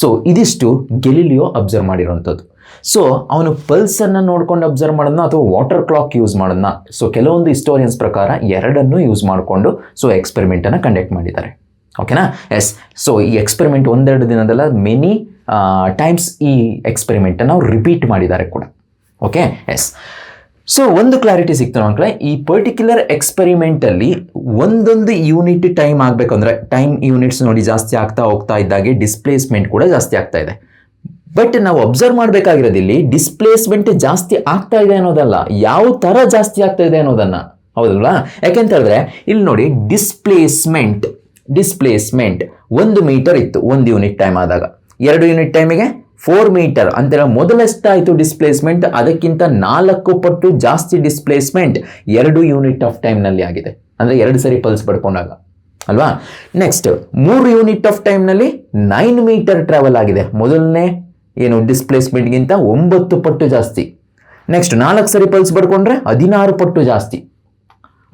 ಸೊ ಇದಿಷ್ಟು ಗೆಲಿಲಿಯೋ ಅಬ್ಸರ್ವ್ ಮಾಡಿರೋಂಥದ್ದು. ಸೊ ಅವನು ಪಲ್ಸನ್ನು ನೋಡ್ಕೊಂಡು ಅಬ್ಸರ್ವ್ ಮಾಡೋದನ್ನ ಅಥವಾ ವಾಟರ್ ಕ್ಲಾಕ್ ಯೂಸ್ ಮಾಡೋದನ್ನ, ಸೊ ಕೆಲವೊಂದು ಹಿಸ್ಟೋರಿಯನ್ಸ್ ಪ್ರಕಾರ ಎರಡನ್ನೂ ಯೂಸ್ ಮಾಡಿಕೊಂಡು ಸೊ ಎಕ್ಸ್ಪೆರಿಮೆಂಟನ್ನು ಕಂಡಕ್ಟ್ ಮಾಡಿದ್ದಾರೆ. ಓಕೆನಾ? ಎಸ್. ಸೊ ಈ ಎಕ್ಸ್ಪೆರಿಮೆಂಟ್ 1-2 ದಿನದಲ್ಲ, ಮೆನಿ ಟೈಮ್ಸ್ ಈ ಎಕ್ಸ್ಪೆರಿಮೆಂಟನ್ನು ಅವ್ರು ರಿಪೀಟ್ ಮಾಡಿದ್ದಾರೆ ಕೂಡ. Okay, yes. ಸೊ ಒಂದು ಕ್ಲಾರಿಟಿ ಸಿಕ್ತು ಮಕ್ಕಳೇ, ಈ ಪರ್ಟಿಕ್ಯುಲರ್ ಎಕ್ಸ್ಪೆರಿಮೆಂಟಲ್ಲಿ ಒಂದೊಂದು ಯೂನಿಟ್ ಟೈಮ್ ಆಗಬೇಕಂದ್ರೆ ಟೈಮ್ ಯೂನಿಟ್ಸ್ ನೋಡಿ ಜಾಸ್ತಿ ಆಗ್ತಾ ಹೋಗ್ತಾ ಇದ್ದಾಗೆ ಡಿಸ್ಪ್ಲೇಸ್ಮೆಂಟ್ ಕೂಡ ಜಾಸ್ತಿ ಆಗ್ತಾ ಇದೆ. ಬಟ್ ನಾವು ಅಬ್ಸರ್ವ್ ಮಾಡಬೇಕಾಗಿರೋದಿಲ್ಲಿ ಡಿಸ್ಪ್ಲೇಸ್ಮೆಂಟ್ ಜಾಸ್ತಿ ಆಗ್ತಾ ಇದೆ ಅನ್ನೋದಲ್ಲ, ಯಾವ ಥರ ಜಾಸ್ತಿ ಆಗ್ತಾ ಇದೆ ಅನ್ನೋದನ್ನು. ಹೌದಲ್ವಾ? ಯಾಕೆಂತ ಹೇಳಿದ್ರೆ ಇಲ್ಲಿ ನೋಡಿ, ಡಿಸ್ಪ್ಲೇಸ್ಮೆಂಟ್ 1 ಮೀಟರ್ ಇತ್ತು 1 ಯೂನಿಟ್ ಟೈಮ್ ಆದಾಗ. 2 ಯೂನಿಟ್ ಟೈಮಿಗೆ 4 ಮೀಟರ್ ಅಂತೇಳಿ ಮೊದಲೆಷ್ಟಾಯಿತು ಡಿಸ್ಪ್ಲೇಸ್ಮೆಂಟ್? ಅದಕ್ಕಿಂತ 4 ಪಟ್ಟು ಜಾಸ್ತಿ ಡಿಸ್ಪ್ಲೇಸ್ಮೆಂಟ್ 2 ಯೂನಿಟ್ ಆಫ್ ಟೈಮ್ನಲ್ಲಿ ಆಗಿದೆ. ಅಂದರೆ 2 ಸರಿ ಪಲ್ಸ್ ಪಡ್ಕೊಂಡಾಗ ಅಲ್ವಾ? ನೆಕ್ಸ್ಟ್ 3 ಯೂನಿಟ್ ಆಫ್ ಟೈಮ್ನಲ್ಲಿ 9 ಮೀಟರ್ ಟ್ರಾವೆಲ್ ಆಗಿದೆ. ಮೊದಲನೇ ಏನು ಡಿಸ್ಪ್ಲೇಸ್ಮೆಂಟ್ಗಿಂತ 9 ಪಟ್ಟು ಜಾಸ್ತಿ. ನೆಕ್ಸ್ಟ್ 4 ಸರಿ ಪಲ್ಸ್ ಪಡ್ಕೊಂಡ್ರೆ 16 ಪಟ್ಟು ಜಾಸ್ತಿ.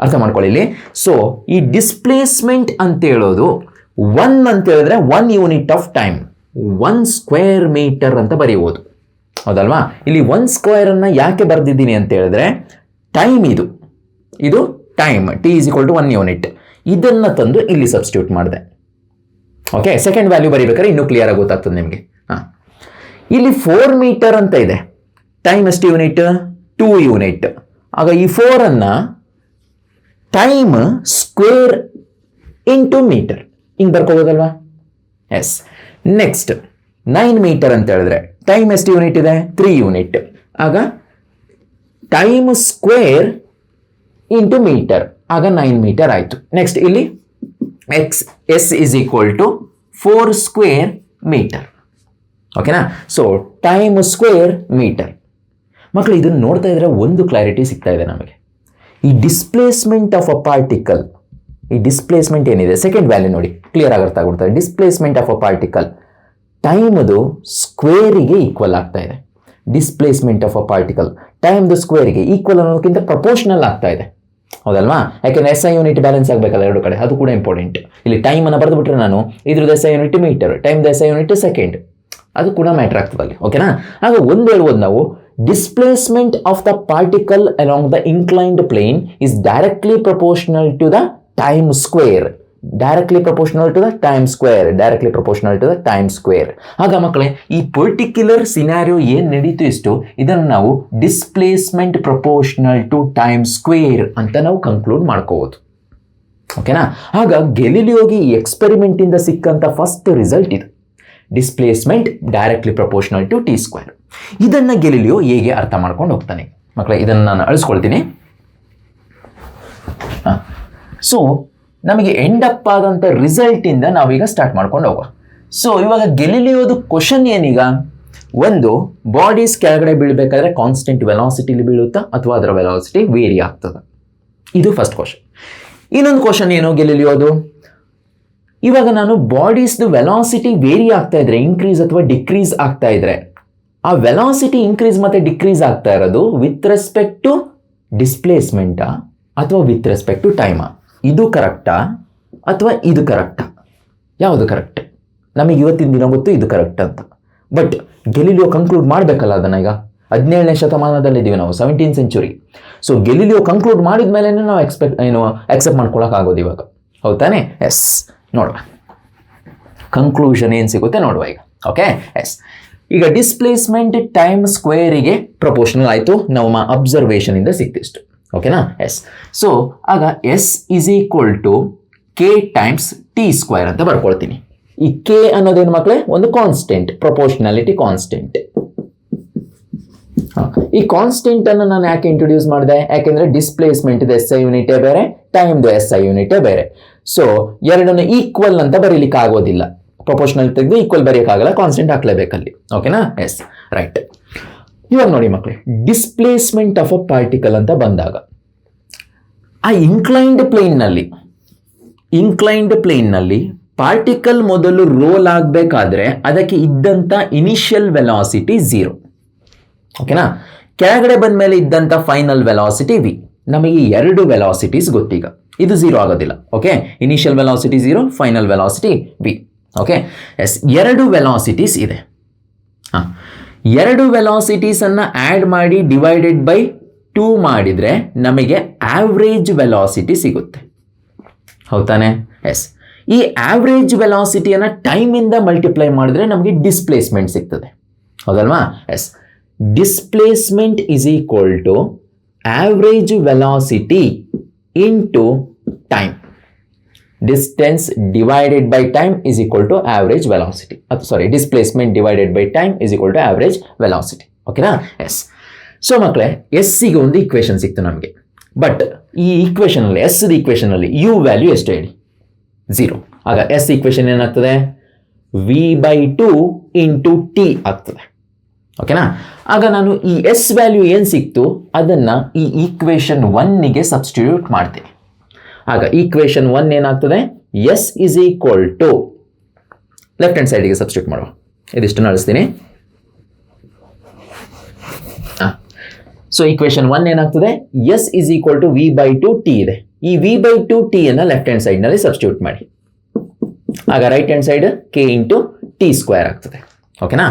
ಅರ್ಥ ಮಾಡ್ಕೊಳ್ಳಿ ಇಲ್ಲಿ. ಸೊ ಈ ಡಿಸ್ಪ್ಲೇಸ್ಮೆಂಟ್ ಅಂತ ಹೇಳೋದು 1 ಅಂತ ಹೇಳಿದ್ರೆ 1 unit of time, 1 square metre ಅಂತ ಬರೆಯಬಹುದು. ಹೌದಲ್ವಾ? ಇಲ್ಲಿ 1 ಸ್ಕ್ವೇರನ್ನು ಯಾಕೆ ಬರೆದಿದ್ದೀನಿ ಅಂತ ಹೇಳಿದ್ರೆ ಟೈಮ್ ಇದು ಟೈಮ್ t = 1 ಯೂನಿಟ್. ಇದನ್ನು ತಂದು ಇಲ್ಲಿ ಸಬ್ಸ್ಟಿಟ್ಯೂಟ್ ಮಾಡಿದೆ. ಓಕೆ, ಸೆಕೆಂಡ್ ವ್ಯಾಲ್ಯೂ ಬರೀಬೇಕಾದ್ರೆ ಇನ್ನೂ ಕ್ಲಿಯರ್ ಆಗಿ ಗೊತ್ತಾಗ್ತದೆ ನಿಮಗೆ. ಇಲ್ಲಿ 4 ಮೀಟರ್ ಅಂತ ಇದೆ. ಟೈಮ್ ಎಷ್ಟು ಯೂನಿಟ್? 2 ಯೂನಿಟ್. ಆಗ ಈ 4ಅನ್ನು ಟೈಮ್ ಸ್ಕ್ವೇರ್ ಇಂಟು ಮೀಟರ್ ಹಿಂಗೆ ಬರ್ಕೋಬೋದಲ್ವಾ? ಎಸ್. ನೆಕ್ಸ್ಟ್ 9 ಮೀಟರ್ ಅಂತ ಹೇಳಿದ್ರೆ ಟೈಮ್ ಎಷ್ಟು ಯೂನಿಟ್ ಇದೆ? 3 ಯೂನಿಟ್. ಆಗ ಟೈಮ್ ಸ್ಕ್ವೇರ್ ಇಂಟು ಮೀಟರ್, ಆಗ 9 ಮೀಟರ್ ಆಯಿತು. ನೆಕ್ಸ್ಟ್ ಇಲ್ಲಿ S = 4 ಸ್ಕ್ವೇರ್ ಮೀಟರ್. ಓಕೆನಾ? So time square metre. ಮಕ್ಕಳು ಇದನ್ನು ನೋಡ್ತಾ ಇದ್ರೆ ಒಂದು ಕ್ಲಾರಿಟಿ ಸಿಗ್ತಾ ಇದೆ ನಮಗೆ. ಈ ಡಿಸ್ಪ್ಲೇಸ್ಮೆಂಟ್ ಆಫ್ ಅ ಪಾರ್ಟಿಕಲ್, ಈ ಡಿಸ್ಪ್ಲೇಸ್ಮೆಂಟ್ ಏನಿದೆ ಸೆಕೆಂಡ್ ವ್ಯಾಲ್ಯೂ ನೋಡಿ ಕ್ಲಿಯರ್ ಆಗಿ ಅರ್ಥ ಆಗ್ಬಿಡ್ತಾರೆ. ಡಿಸ್ಪ್ಲೇಸ್ಮೆಂಟ್ ಆಫ್ ಅ ಪಾರ್ಟಿಕಲ್ ಟೈಮ್ದು ಸ್ಕ್ವೇರಿಗೆ ಈಕ್ವಲ್ ಆಗ್ತಾ ಇದೆ. ಡಿಸ್ಪ್ಲೇಸ್ಮೆಂಟ್ ಆಫ್ ಅ ಪಾರ್ಟಿಕಲ್ ಟೈಮ್ದು ಸ್ಕ್ವೇರಿಗೆ ಈಕ್ವಲ್ ಅನ್ನೋದಕ್ಕಿಂತ ಪ್ರಪೋರ್ಷನಲ್ ಆಗ್ತಾ ಇದೆ. ಹೌದಲ್ವಾ? ಯಾಕೆಂದರೆ SI ಯೂನಿಟ್ ಬ್ಯಾಲೆನ್ಸ್ ಆಗಬೇಕಲ್ಲ ಎರಡು ಕಡೆ, ಅದು ಕೂಡ ಇಂಪಾರ್ಟೆಂಟ್. ಇಲ್ಲಿ ಟೈಮನ್ನು ಬರೆದುಬಿಟ್ರೆ ನಾನು ಇದ್ರದ್ದು SI ಯೂನಿಟ್ ಮೀಟರ್, ಟೈಮ್ದು SI ಯೂನಿಟ್ ಸೆಕೆಂಡ್, ಅದು ಕೂಡ ಮ್ಯಾಟ್ರ್ ಆಗ್ತದೆ ಅಲ್ಲಿ. ಓಕೆನಾ? ಆಗ ಒಂದು ಹೇಳ್ಬೋದು ನಾವು, displacement of the particle along the inclined plane is directly proportional to the time square directly proportional to the time square, directly proportional to the time square. ಆಗ ಮಕ್ಕಳೇ ಈ ಪರ್ಟಿಕ್ಯುಲರ್ ಸಿನಾರಿಯೋ ಏನು ನಡೀತು ಇಷ್ಟು ಇದನ್ನು ನಾವು displacement proportional to time square ಅಂತ ನಾವು ಕನ್ಕ್ಲೂಡ್ ಮಾಡ್ಕೋಬೋದು. ಓಕೆನಾ? ಆಗ ಗೆಲಿಲಿಯೋಗೆ ಈ ಎಕ್ಸ್ಪೆರಿಮೆಂಟಿಂದ ಸಿಕ್ಕಂಥ ಫಸ್ಟ್ ರಿಸಲ್ಟ್ ಇದು, displacement directly proportional to T square. ಇದನ್ನು ಗೆಲಿಲಿಯೋ ಹೇಗೆ ಅರ್ಥ ಮಾಡ್ಕೊಂಡು ಹೋಗ್ತಾನೆ ಮಕ್ಕಳೇ, ಇದನ್ನು ನಾನು ಅಳಿಸ್ಕೊಳ್ತೀನಿ. ಸೊ ನಮಗೆ ಎಂಡ್ ಅಪ್ ಆದಂಥ ರಿಸಲ್ಟಿಂದ ನಾವೀಗ ಸ್ಟಾರ್ಟ್ ಮಾಡ್ಕೊಂಡು ಹೋಗುವ. ಸೊ ಇವಾಗ ಗೆಲಿಲಿಯೋದು ಕ್ವಶನ್ ಏನೀಗ, ಒಂದು ಬಾಡೀಸ್ ಕೆಳಗಡೆ ಬೀಳಬೇಕಾದ್ರೆ ಕಾನ್ಸ್ಟೆಂಟ್ ವೆಲಾಸಿಟಿಲಿ ಬೀಳುತ್ತಾ ಅಥವಾ ಅದರ ವೆಲಾಸಿಟಿ ವೇರಿ ಆಗ್ತದ, ಇದು ಫಸ್ಟ್ ಕ್ವಶನ್. ಇನ್ನೊಂದು ಕ್ವಶನ್ ಏನು ಗೆಲಿಲಿಯೋದು, ಇವಾಗ ನಾನು ಬಾಡೀಸ್ದು ವೆಲಾಸಿಟಿ ವೇರಿ ಆಗ್ತಾ ಇದ್ರೆ, ಇನ್ಕ್ರೀಸ್ ಅಥವಾ ಡಿಕ್ರೀಸ್ ಆಗ್ತಾ ಇದ್ರೆ, ಆ ವೆಲಾಸಿಟಿ ಇನ್ಕ್ರೀಸ್ ಮತ್ತು ಡಿಕ್ರೀಸ್ ಆಗ್ತಾ ಇರೋದು ವಿತ್ ರೆಸ್ಪೆಕ್ಟ್ ಟು ಡಿಸ್ಪ್ಲೇಸ್ಮೆಂಟಾ ಅಥವಾ ವಿತ್ ರೆಸ್ಪೆಕ್ಟ್ ಟು ಟೈಮಾ? ಇದು ಕರೆಕ್ಟಾ ಅಥವಾ ಇದು ಕರೆಕ್ಟಾ? ಯಾವುದು ಕರೆಕ್ಟ್? ನಮಗೆ ಇವತ್ತಿನ ದಿನ ಗೊತ್ತು ಇದು ಕರೆಕ್ಟ್ ಅಂತ, ಬಟ್ ಗೆಲಿಲಿಯೋ ಕನ್ಕ್ಲೂಡ್ ಮಾಡಬೇಕಲ್ಲ ಅದನ್ನು. ಈಗ 17ನೇ ಶತಮಾನದಲ್ಲಿದ್ದೀವಿ ನಾವು, 17th century. So Galileo conclude ಮಾಡಿದ ಮೇಲೆ ನಾವು ಅಕ್ಸೆಪ್ಟ್ ಮಾಡ್ಕೊಳಕ್ಕಾಗೋದು ಇವಾಗ, ಹೌದಾನೆ? ಎಸ್, ನೋಡುವ ಕನ್ಕ್ಲೂಷನ್ ಏನು ಸಿಗುತ್ತೆ ನೋಡುವ ಈಗ. Okay, yes. ಈಗ ಡಿಸ್ಪ್ಲೇಸ್ಮೆಂಟ್ ಟೈಮ್ ಸ್ಕ್ವೇರಿಗೆ ಪ್ರಪೋರ್ಷನಲ್ ಆಯಿತು, ನಮ್ಮ ಅಬ್ಸರ್ವೇಷನಿಂದ ಸಿಕ್ತಿಷ್ಟು. ಓಕೆನಾ? ಎಸ್. ಸೊ ಆಗ S is equal to K times T square ಅಂತ ಬರ್ಕೊಳ್ತೀನಿ. ಈ ಕೆ ಅನ್ನೋದೇನು ಮಕ್ಕಳೇ, ಒಂದು ಕಾನ್ಸ್ಟೆಂಟ್, ಪ್ರಪೋರ್ಷನಾಲಿಟಿ ಕಾನ್ಸ್ಟೆಂಟ್. ಈ ಕಾನ್ಸ್ಟೆಂಟ್ ಅನ್ನು ನಾನು ಯಾಕೆ ಇಂಟ್ರೊಡ್ಯೂಸ್ ಮಾಡಿದೆ? ಯಾಕೆಂದ್ರೆ ಡಿಸ್ಪ್ಲೇಸ್ಮೆಂಟ್ ಇದೆ ಎಸ್ ಐ ಯೂನಿಟೇ ಬೇರೆ, ಟೈಮ್ದು ಎಸ್ ಐ ಯೂನಿಟೇ ಬೇರೆ. ಸೊ ಎರಡನ್ನು ಈಕ್ವಲ್ ಅಂತ ಬರೀಲಿಕ್ಕೆ ಆಗೋದಿಲ್ಲ, ಪ್ರಪೋರ್ಷನಲ್ ತೆಗೆದು ಈಕ್ವಲ್ ಬರೆಯೋಕ್ಕಾಗಲ್ಲ, ಕಾನ್ಸ್ಟೆಂಟ್ ಹಾಕ್ಲೇಬೇಕಲ್ಲಿ. ಓಕೆನಾ? Yes, right. ಇವಾಗ ನೋಡಿ ಮಕ್ಕಳೇ, ಡಿಸ್ಪ್ಲೇಸ್ಮೆಂಟ್ ಆಫ್ ಅ ಪಾರ್ಟಿಕಲ್ ಅಂತ ಬಂದಾಗ ಆ ಇನ್ಕ್ಲೈನ್ಡ್ ಪ್ಲೇನ್ನಲ್ಲಿ ಪಾರ್ಟಿಕಲ್ ಮೊದಲು ರೋಲ್ ಆಗಬೇಕಾದ್ರೆ ಅದಕ್ಕೆ ಇದ್ದಂಥ ಇನಿಷಿಯಲ್ ವೆಲಾಸಿಟಿ 0. ಓಕೆನಾ? ಕೆಳಗಡೆ ಬಂದ ಮೇಲೆ ಇದ್ದಂಥ ಫೈನಲ್ ವೆಲಾಸಿಟಿ ವಿ. ನಮಗೆ ಎರಡು ವೆಲಾಸಿಟೀಸ್ ಗೊತ್ತೀಗ, ಇದು 0 ಆಗೋದಿಲ್ಲ. Okay, initial velocity 0, final velocity V. Okay, yes. ಎರಡು ವೆಲಾಸಿಟೀಸ್ ಇದೆ. ಎರಡು ವೆಲಾಸಿಟೀಸನ್ನು ಆ್ಯಡ್ ಮಾಡಿ ಡಿವೈಡೆಡ್ ಬೈ 2 ಮಾಡಿದರೆ ನಮಗೆ ಆವ್ರೇಜ್ ವೆಲಾಸಿಟಿ ಸಿಗುತ್ತೆ, ಹೌದಾನೆ? ಎಸ್. ಈ ಆವ್ರೇಜ್ ವೆಲಾಸಿಟಿಯನ್ನು ಟೈಮಿಂದ ಮಲ್ಟಿಪ್ಲೈ ಮಾಡಿದ್ರೆ ನಮಗೆ ಡಿಸ್ಪ್ಲೇಸ್ಮೆಂಟ್ ಸಿಗ್ತದೆ, ಹೌದಲ್ವಾ? Yes. Displacement is equal to average velocity into time. Distance divided by time is equal to average velocity, displacement divided by time is equal to average velocity. ಓಕೆನಾ? ಎಸ್. ಸೊ ಮಕ್ಕಳೇ, ಎಸ್ಸಿಗೆ ಒಂದು ಈಕ್ವೇಷನ್ ಸಿಕ್ತು ನಮಗೆ, ಬಟ್ ಈ ಈಕ್ವೇಷನಲ್ಲಿ, ಎಸ್ದ ಈಕ್ವೇಷನಲ್ಲಿ ಯು ವ್ಯಾಲ್ಯೂ ಎಷ್ಟು ಹೇಳಿ? 0. ಆಗ ಎಸ್ ಈಕ್ವೇಷನ್ ಏನಾಗ್ತದೆ? v/2 ಇಂಟು ಟಿ ಆಗ್ತದೆ. ಓಕೆನಾ? ಆಗ ನಾನು ಈ ಎಸ್ ವ್ಯಾಲ್ಯೂ ಏನು ಸಿಕ್ತು ಅದನ್ನು ಈ ಈಕ್ವೇಷನ್ 1ಗೆ ಸಬ್ಸ್ಟಿಟ್ಯೂಟ್ ಮಾಡ್ತೀನಿ. ಆಗ ಈಕ್ವೇಷನ್ 1 ಏನಾಗ್ತದೆ? S is equal to, left hand ಸೈಡಿಗೆ ಸಬ್ಸ್ಟಿಟ್ಯೂಟ್ ಮಾಡುವ, ಇದಿಷ್ಟು ನಡೆಸ್ತೀನಿ. ಸೊ ಈಕ್ವೇಷನ್ 1 ಏನಾಗ್ತದೆ? S is equal to v/2 T ಇದೆ. ಈ v/2 ಟಿ ಅನ್ನು ಲೆಫ್ಟ್ ಹ್ಯಾಂಡ್ ಸೈಡ್ನಲ್ಲಿ ಸಬ್ಸ್ಟಿಟ್ಯೂಟ್ ಮಾಡಿ. ಆಗ right hand side K into T square ಆಗ್ತದೆ. ಓಕೆನಾ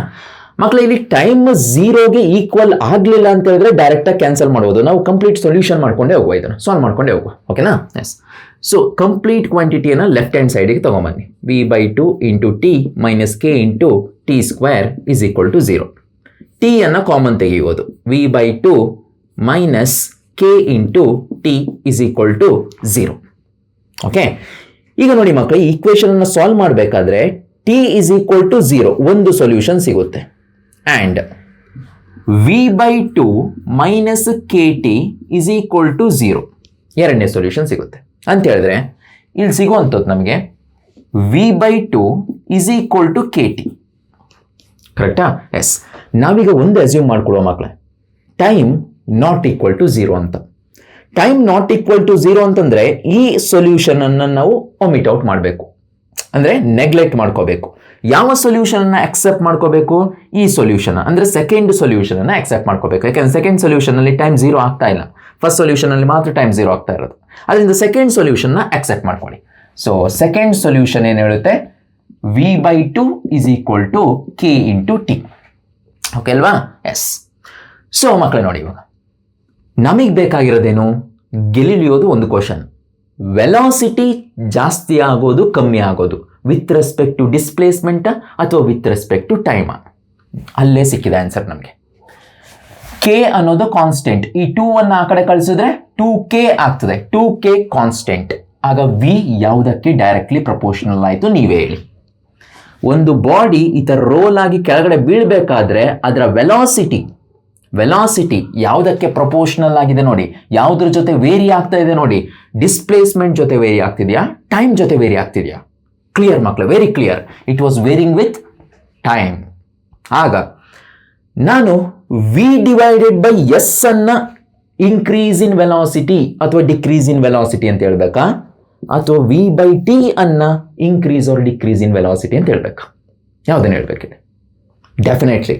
ಮಕ್ಕಳು? ಇಲ್ಲಿ ಟೈಮ್ 0ಗೆ ಈಕ್ವಲ್ ಆಗಲಿಲ್ಲ ಅಂತ ಹೇಳಿದ್ರೆ ಡೈರೆಕ್ಟಾಗಿ ಕ್ಯಾನ್ಸಲ್ ಮಾಡ್ಬೋದು. ನಾವು ಕಂಪ್ಲೀಟ್ ಸೊಲ್ಯೂಷನ್ ಮಾಡ್ಕೊಂಡೇ ಹೋಗುವ, ಇದನ್ನು ಸಾಲ್ವ್ ಮಾಡ್ಕೊಂಡೇ ಹೋಗುವ. ಓಕೆನಾ? ಎಸ್. ಸೊ ಕಂಪ್ಲೀಟ್ ಕ್ವಾಂಟಿಟಿಯನ್ನು ಲೆಫ್ಟ್ ಹ್ಯಾಂಡ್ ಸೈಡಿಗೆ ತೊಗೊಂಬನ್ನಿ. v/2 into T minus K into T square is equal to 0. T ಅನ್ನು ಕಾಮನ್ ತೆಗೆಯುವುದು. v/2 minus K into T is equal to 0. Okay, ಈಗ ನೋಡಿ ಮಕ್ಕಳು, ಈ ಈಕ್ವೇಷನ್ ಅನ್ನು ಸಾಲ್ವ್ ಮಾಡಬೇಕಾದ್ರೆ ಟಿ ಇಸ್ ಈಕ್ವಲ್ ಟು 0 ಒಂದು ಸೊಲ್ಯೂಷನ್ ಸಿಗುತ್ತೆ, and v/2 minus K T is equal to 0 ಎರಡನೇ ಸೊಲ್ಯೂಷನ್ ಸಿಗುತ್ತೆ. ಅಂತ ಹೇಳಿದ್ರೆ ಇಲ್ಲಿ ಸಿಗುವಂಥದ್ದು ನಮಗೆ v/2 is equal to K T. ಕರೆಕ್ಟಾ? ಎಸ್. ನಾವೀಗ ಒಂದು ಅಸ್ಯೂಮ್ ಮಾಡ್ಕೊಳ್ಳುವ ಮಕ್ಕಳೇ, ಟೈಮ್ ನಾಟ್ ಈಕ್ವಲ್ ಟು 0 ಅಂತ. ಟೈಮ್ ನಾಟ್ ಈಕ್ವಲ್ ಟು 0 ಅಂತಂದರೆ ಈ ಸೊಲ್ಯೂಷನನ್ನು ನಾವು ಒಮಿಟ್ ಔಟ್ ಮಾಡಬೇಕು, ಅಂದರೆ ನೆಗ್ಲೆಕ್ಟ್ ಮಾಡ್ಕೋಬೇಕು. ಯಾವ ಸೊಲ್ಯೂಷನನ್ನು ಅಕ್ಸೆಪ್ಟ್ ಮಾಡ್ಕೋಬೇಕು? ಈ ಸೊಲ್ಯೂಷನ್, ಅಂದರೆ ಸೆಕೆಂಡ್ ಸೊಲ್ಯೂಷನನ್ನು ಅಕ್ಸೆಪ್ಟ್ ಮಾಡ್ಕೋಬೇಕು. ಯಾಕೆಂದರೆ ಸೆಕೆಂಡ್ ಸೊಲ್ಯೂಷನಲ್ಲಿ ಟೈಮ್ 0 ಆಗ್ತಾ ಇಲ್ಲ, ಫಸ್ಟ್ ಸೊಲ್ಯೂಷನಲ್ಲಿ ಮಾತ್ರ ಟೈಮ್ 0 ಆಗ್ತಾ ಇರೋದು. ಅದರಿಂದ ಸೆಕೆಂಡ್ ಸೊಲ್ಯೂಷನ್ನ ಅಕ್ಸೆಪ್ಟ್ ಮಾಡ್ಕೊಳ್ಳಿ. ಸೊ ಸೆಕೆಂಡ್ ಸೊಲ್ಯೂಷನ್ ಏನು ಹೇಳುತ್ತೆ? v/2 is equal to K into T. Okay ಅಲ್ವಾ? ಎಸ್. ಸೊ ಮಕ್ಕಳೇ ನೋಡಿ, ಇವಾಗ ನಮಗೆ ಬೇಕಾಗಿರೋದೇನು? ಗೆಲಿಲಿಯೋದು ಒಂದು ಕ್ವಶನ್, ವೆಲಾಸಿಟಿ ಜಾಸ್ತಿ ಆಗೋದು ಕಮ್ಮಿ ಆಗೋದು ವಿತ್ ರೆಸ್ಪೆಕ್ಟ್ ಟು ಡಿಸ್ಪ್ಲೇಸ್ಮೆಂಟ್ ಅಥವಾ ವಿತ್ ರೆಸ್ಪೆಕ್ಟ್ ಟು ಟೈಮ್? ಅಲ್ಲೇ ಸಿಕ್ಕಿದೆ ಆನ್ಸರ್ ನಮಗೆ. ಕೆ ಅನ್ನೋದು ಕಾನ್ಸ್ಟೆಂಟ್. ಈ 2 ಅನ್ನು ಆ ಕಡೆ ಕಳಿಸಿದ್ರೆ 2k ಆಗ್ತದೆ. 2k constant. ಆಗ ವಿ ಯಾವುದಕ್ಕೆ ಡೈರೆಕ್ಟ್ಲಿ ಪ್ರಪೋರ್ಷನಲ್ ಆಯಿತು ನೀವೇ ಹೇಳಿ. ಒಂದು ಬಾಡಿ ಈ ಥರ ರೋಲ್ ಆಗಿ ಕೆಳಗಡೆ ಬೀಳಬೇಕಾದ್ರೆ ಅದರ ವೆಲಾಸಿಟಿ ಯಾವುದಕ್ಕೆ ಪ್ರಪೋರ್ಷನಲ್ ಆಗಿದೆ ನೋಡಿ, ಯಾವುದ್ರ ಜೊತೆ ವೇರಿ ಆಗ್ತಾ ಇದೆ ನೋಡಿ, ಡಿಸ್ಪ್ಲೇಸ್ಮೆಂಟ್ ಜೊತೆ ವೇರಿ ಆಗ್ತಿದೆಯಾ, ಟೈಮ್ ಜೊತೆ ವೇರಿ ಆಗ್ತಿದೆಯಾ? ಕ್ಲಿಯರ್ ಮಕ್ಕಳು, very clear. It was wearing with time. ಆಗ ನಾನು ವಿ ಡಿವೈಡೆಡ್ ಬೈ ಎಸ್ ಅನ್ನ ಇನ್ಕ್ರೀಸ್ ಇನ್ ವೆಲಾಸಿಟಿ ಅಥವಾ ಡಿಕ್ರೀಸ್ ಇನ್ ವೆಲಾಸಿಟಿ ಅಂತ ಹೇಳ್ಬೇಕಾ, ಅಥವಾ ವಿ ಬೈ ಟಿ ಅನ್ನ increase R decrease in velocity ಅಂತ ಹೇಳ್ಬೇಕಾ? ಯಾವುದನ್ನು ಹೇಳ್ಬೇಕಿದೆ? Definitely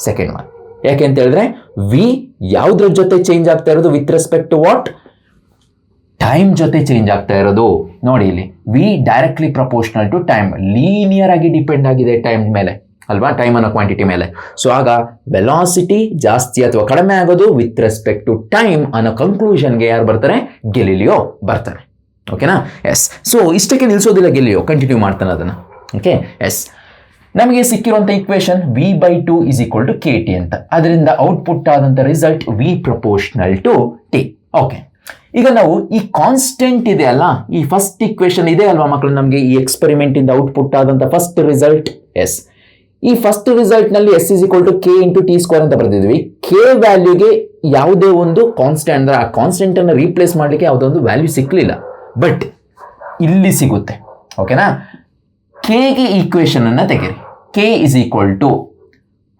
second one. ಯಾಕೆ ಅಂತ ಹೇಳಿದ್ರೆ ವಿ ಯಾವುದ್ರ ಜೊತೆ ಚೇಂಜ್ ಆಗ್ತಾ ಇರೋದು? With respect to what? Time ಜೊತೆ ಚೇಂಜ್ ಆಗ್ತಾ ಇರೋದು. ನೋಡಿ ಇಲ್ಲಿ V directly proportional to time, linear ಆಗಿ ಡಿಪೆಂಡ್ ಆಗಿದೆ ಟೈಮ್ ಮೇಲೆ ಅಲ್ವಾ, ಟೈಮ್ ಅನ್ನೋ ಕ್ವಾಂಟಿಟಿ ಮೇಲೆ. ಸೊ ಆಗ ವೆಲಾಸಿಟಿ ಜಾಸ್ತಿ ಅಥವಾ ಕಡಿಮೆ ಆಗೋದು ವಿತ್ ರೆಸ್ಪೆಕ್ಟ್ ಟು ಟೈಮ್ ಅನ್ನೋ ಕನ್ಕ್ಲೂಷನ್ಗೆ ಯಾರು ಬರ್ತಾರೆ? ಗೆಲಿಲಿಯೋ ಬರ್ತಾರೆ. ಓಕೆನಾ? ಎಸ್. ಸೊ ಇಷ್ಟಕ್ಕೆ ನಿಲ್ಲಿಸೋದಿಲ್ಲ ಗೆಲಿಲಿಯೋ, ಕಂಟಿನ್ಯೂ ಮಾಡ್ತಾನೆ ಅದನ್ನು. Okay, yes. ನಮಗೆ ಸಿಕ್ಕಿರುವಂಥ equation V by 2 is equal to K T ಅಂತ. ಅದರಿಂದ ಔಟ್ಪುಟ್ ಆದಂಥ result V proportional to T. Okay, ಈಗ ನಾವು ಈ ಕಾನ್ಸ್ಟೆಂಟ್ ಇದೆ ಅಲ್ಲ, ಈ ಫಸ್ಟ್ ಇಕ್ವೇಶನ್ ಇದೆ ಅಲ್ವಾ ಮಕ್ಕಳು, ನಮಗೆ ಈ ಎಕ್ಸ್ಪೆರಿಮೆಂಟ್ ಇಂದ ಔಟ್ಪುಟ್ ಆದಂಥ ಫಸ್ಟ್ ರಿಸಲ್ಟ್. ಎಸ್, ಈ ಫಸ್ಟ್ ರಿಸಲ್ಟ್ ನಲ್ಲಿ S is equal to K into T square ಅಂತ ಬರ್ತಿದ್ವಿ. ಕೆ ವ್ಯಾಲ್ಯೂಗೆ ಯಾವುದೇ ಒಂದು ಕಾನ್ಸ್ಟೆಂಟ್ ಅಂದ್ರೆ ಆ ಕಾನ್ಸ್ಟೆಂಟ್ ಅನ್ನು ರೀಪ್ಲೇಸ್ ಮಾಡಲಿಕ್ಕೆ ಯಾವುದೋ ಒಂದು ವ್ಯಾಲ್ಯೂ ಸಿಕ್ಕಲಿಲ್ಲ, ಬಟ್ ಇಲ್ಲಿ ಸಿಗುತ್ತೆ. ಓಕೆನಾ? ಕೆಗೆ ಈಕ್ವೇಶನ್ ಅನ್ನ ತೆಗೆರಿ. K is equal to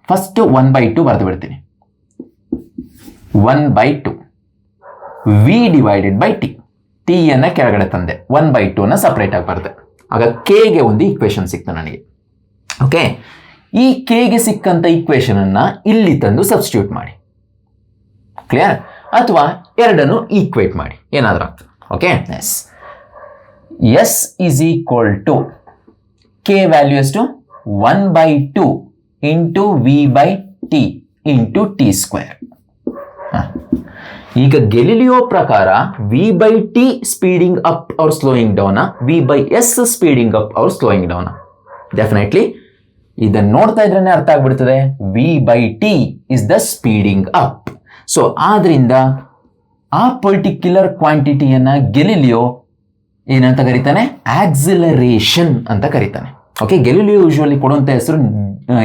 first 1/2 ಬರೆದು ಬಿಡ್ತೀನಿ. 1/2 V divided by T. T ಅನ್ನ ಕೆಳಗಡೆ ತಂದೆ, 1/2 ಅನ್ನ ಸಪರೇಟ್ ಆಗಿ ಬರೆದೆ. ಆಗ ಕೆಗೆ ಒಂದು ಈಕ್ವೇಶನ್ ಸಿಕ್ತು ನನಗೆ. ಓಕೆ, ಈ ಕೆಗೆ ಸಿಕ್ಕಂತ ಈಕ್ವೇಶನ್ ಅನ್ನ ಇಲ್ಲಿ ತಂದು ಸಬ್ಸ್ಟಿಟ್ಯೂಟ್ ಮಾಡಿ. ಕ್ಲಿಯರ್? ಅಥವಾ ಎರಡನ್ನು ಈಕ್ವೇಟ್ ಮಾಡಿ, ಏನಾದ್ರೂ ಆಗ್ತದೆ. Okay, yes. S is equal to K value ಎಷ್ಟು? 1/2 into V by T into T square. ಈಗ ಗೆಲಿಲಿಯೋ ಪ್ರಕಾರ V by T speeding up or slowing down, V by S speeding up or slowing down? Definitely ಇದನ್ನು ನೋಡ್ತಾ ಇದ್ರೇನೆ ಅರ್ಥ ಆಗ್ಬಿಡ್ತದೆ, V by T is the speeding up. So ಆದ್ರಿಂದ ಆ ಪರ್ಟಿಕ್ಯುಲರ್ ಕ್ವಾಂಟಿಟಿಯನ್ನ ಗೆಲಿಲಿಯೋ ಏನಂತ ಕರೀತಾನೆ? ಆಕ್ಸಿಲರೇಷನ್ ಅಂತ ಕರೀತಾನೆ. ಓಕೆ, ಗೆಲಿಲಿಯೋ ಯೂಶುವಲಿ ಕೊಡುವಂಥ ಹೆಸರು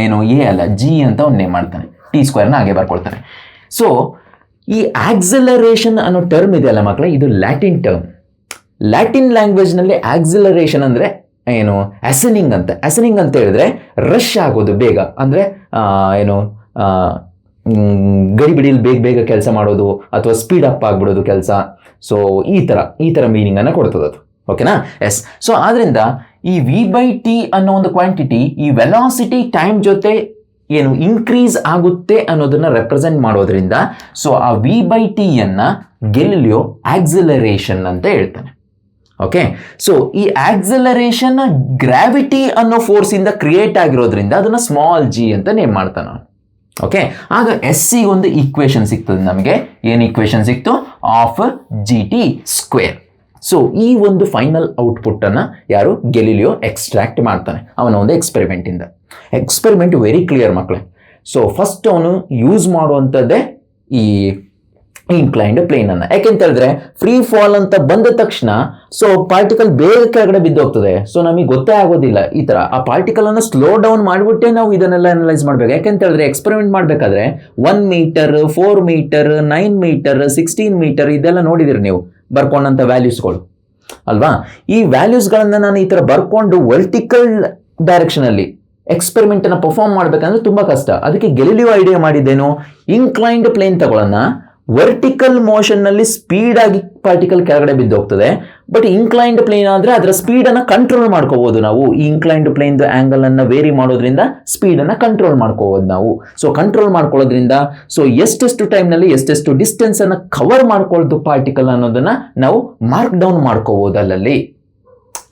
ಏನು ಎ ಅಲ್ಲ, ಜಿ ಅಂತ ಒಂದು ನೇಮ್ ಮಾಡ್ತಾನೆ, ಟಿ ಸ್ಕ್ವೇರ್ನ ಹಾಗೆ ಬರ್ಕೊಳ್ತಾನೆ. ಸೊ ಈ ಆಕ್ಸಿಲರೇಷನ್ ಅನ್ನೋ ಟರ್ಮ್ ಇದೆ ಅಲ್ಲ ಮಕ್ಕಳ, ಇದು ಲ್ಯಾಟಿನ್ ಟರ್ಮ್. ಲ್ಯಾಟಿನ್ ಲ್ಯಾಂಗ್ವೇಜ್ನಲ್ಲಿ ಆಕ್ಸಿಲರೇಷನ್ ಅಂದರೆ ಏನು? ಅಸೆನಿಂಗ್ ಅಂತ. ಅಸೆನಿಂಗ್ ಅಂತ ಹೇಳಿದ್ರೆ ರಶ್ ಆಗೋದು ಬೇಗ, ಅಂದರೆ ಏನು ಗಡಿಬಿಡಿಲಿ ಬೇಗ ಬೇಗ ಕೆಲಸ ಮಾಡೋದು ಅಥವಾ ಸ್ಪೀಡ್ ಅಪ್ ಆಗಿಬಿಡೋದು ಕೆಲಸ. ಸೊ ಈ ಥರ ಮೀನಿಂಗನ್ನು ಕೊಡ್ತದೆ ಅದು. ಓಕೆನಾ? ಎಸ್. ಸೊ ಆದ್ರಿಂದ ಈ ವಿ ಬೈ ಟಿ ಅನ್ನೋ ಒಂದು ಕ್ವಾಂಟಿಟಿ ಈ ವೆಲಾಸಿಟಿ ಟೈಮ್ ಜೊತೆ ಏನು ಇನ್ಕ್ರೀಸ್ ಆಗುತ್ತೆ ಅನ್ನೋದನ್ನ ರೆಪ್ರೆಸೆಂಟ್ ಮಾಡೋದ್ರಿಂದ ಸೊ ಆ ವಿ ಬೈ ಟಿ ಅನ್ನ ಗೆಲಿಲಿಯೋ ಆಕ್ಸಿಲರೇಷನ್ ಅಂತ ಹೇಳ್ತಾನೆ. ಓಕೆ, ಸೊ ಈ ಆಕ್ಸಿಲರೇಷನ್ ಗ್ರಾವಿಟಿ ಅನ್ನೋ ಫೋರ್ಸ್ ಇಂದ ಕ್ರಿಯೇಟ್ ಆಗಿರೋದ್ರಿಂದ ಅದನ್ನ ಸ್ಮಾಲ್ ಜಿ ಅಂತ ನೇಮ್ ಮಾಡ್ತಾನೆ. ಓಕೆ, ಆಗ ಎಸ್ ಸಿ ಒಂದು ಈಕ್ವೇಶನ್ ಸಿಗ್ತದೆ ನಮಗೆ. ಏನು ಈಕ್ವೇಶನ್ ಸಿಕ್ತು? Of G T square. So ಈ ಒಂದು ಫೈನಲ್ ಔಟ್ಪುಟ್ ಅನ್ನ ಯಾರು? ಗೆಲಿಲಿಯೋ ಎಕ್ಸ್ಟ್ರಾಕ್ಟ್ ಮಾಡ್ತಾನೆ ಅವನ ಒಂದು ಎಕ್ಸ್ಪೆರಿಮೆಂಟ್ ಇಂದ. ಎಕ್ಸ್ಪೆರಿಮೆಂಟ್ ವೆರಿ ಕ್ಲಿಯರ್ ಮಕ್ಕಳೇ. ಸೊ ಫಸ್ಟ್ ಅವನು ಯೂಸ್ ಮಾಡುವಂಥದ್ದೇ ಈ ಇನ್ಕ್ಲೈನ್ಡ್ ಪ್ಲೇನ್ ಅನ್ನ. ಯಾಕೆಂತ ಹೇಳಿದ್ರೆ ಫ್ರೀ ಫಾಲ್ ಅಂತ ಬಂದ ತಕ್ಷಣ ಸೊ ಪಾರ್ಟಿಕಲ್ ಬೇಗ ಕೆಳಗಡೆ ಬಿದ್ದೋಗ್ತದೆ. ಸೊ ನಮಗೆ ಗೊತ್ತೇ ಆಗೋದಿಲ್ಲ ಈ ತರ. ಆ ಪಾರ್ಟಿಕಲ್ ಅನ್ನು ಸ್ಲೋ ಡೌನ್ ಮಾಡಿಬಿಟ್ಟೆ ನಾವು ಇದನ್ನೆಲ್ಲ ಅನಲೈಸ್ ಮಾಡ್ಬೇಕು. ಯಾಕೆಂತ ಹೇಳಿದ್ರೆ ಎಕ್ಸ್ಪೆರಿಮೆಂಟ್ ಮಾಡಬೇಕಾದ್ರೆ 1 ಮೀಟರ್, 4 ಮೀಟರ್, 9 ಮೀಟರ್, 16 ಮೀಟರ್ ಇದೆಲ್ಲ ನೋಡಿದಿರಿ ನೀವು ಬರ್ಕೊಂಡಂತ ವ್ಯಾಲ್ಯೂಸ್ಗಳು ಅಲ್ವಾ. ಈ ವ್ಯಾಲ್ಯೂಸ್ಗಳನ್ನ ನಾನು ಈ ತರ ಬರ್ಕೊಂಡು ವರ್ಟಿಕಲ್ ಡೈರೆಕ್ಷನ್ ಅಲ್ಲಿ ಎಕ್ಸ್ಪೆರಿಮೆಂಟ್ ಅನ್ನ ಪರ್ಫಾರ್ಮ್ ಮಾಡ್ಬೇಕಂದ್ರೆ ತುಂಬಾ ಕಷ್ಟ. ಅದಕ್ಕೆ ಗೆಲಿಲಿಯೋ ಐಡಿಯಾ ಮಾಡಿದ್ದೇನು? ಇನ್ಕ್ಲೈನ್ಡ್ ಪ್ಲೇನ್ ತಗೊಳ್ಳೋಣ, ವರ್ಟಿಕಲ್ ಮೋಷನ್ ನಲ್ಲಿ ಸ್ಪೀಡ್ ಆಗಿ ಪಾರ್ಟಿಕಲ್ ಕೆಳಗಡೆ ಬಿದ್ದೋಗ್ತದೆ. ಬಟ್ ಇನ್ಕ್ಲೈನ್ಡ್ ಪ್ಲೇನ್ ಆದ್ರೆ ಅದರ ಸ್ಪೀಡ್ ಅನ್ನ ಕಂಟ್ರೋಲ್ ಮಾಡ್ಕೋಬಹುದು ನಾವು. ಈ ಇನ್ಕ್ಲೈನ್ಡ್ ಪ್ಲೇನ್ ಆಂಗಲ್ ಅನ್ನ ವೇರಿ ಮಾಡೋದ್ರಿಂದ ಸ್ಪೀಡ್ ಅನ್ನ ಕಂಟ್ರೋಲ್ ಮಾಡ್ಕೋಬಹುದು ನಾವು. ಸೊ ಕಂಟ್ರೋಲ್ ಮಾಡ್ಕೊಳ್ಳೋದ್ರಿಂದ ಸೊ ಎಷ್ಟೆಷ್ಟು ಟೈಮ್ ನಲ್ಲಿ ಎಷ್ಟೆಷ್ಟು ಡಿಸ್ಟೆನ್ಸ್ ಅನ್ನ ಕವರ್ ಮಾಡ್ಕೊಳ್ಳೋದು ಪಾರ್ಟಿಕಲ್ ಅನ್ನೋದನ್ನ ನಾವು ಮಾರ್ಕ್ ಡೌನ್ ಮಾಡ್ಕೋಬಹುದು ಅಲ್ಲಲ್ಲಿ.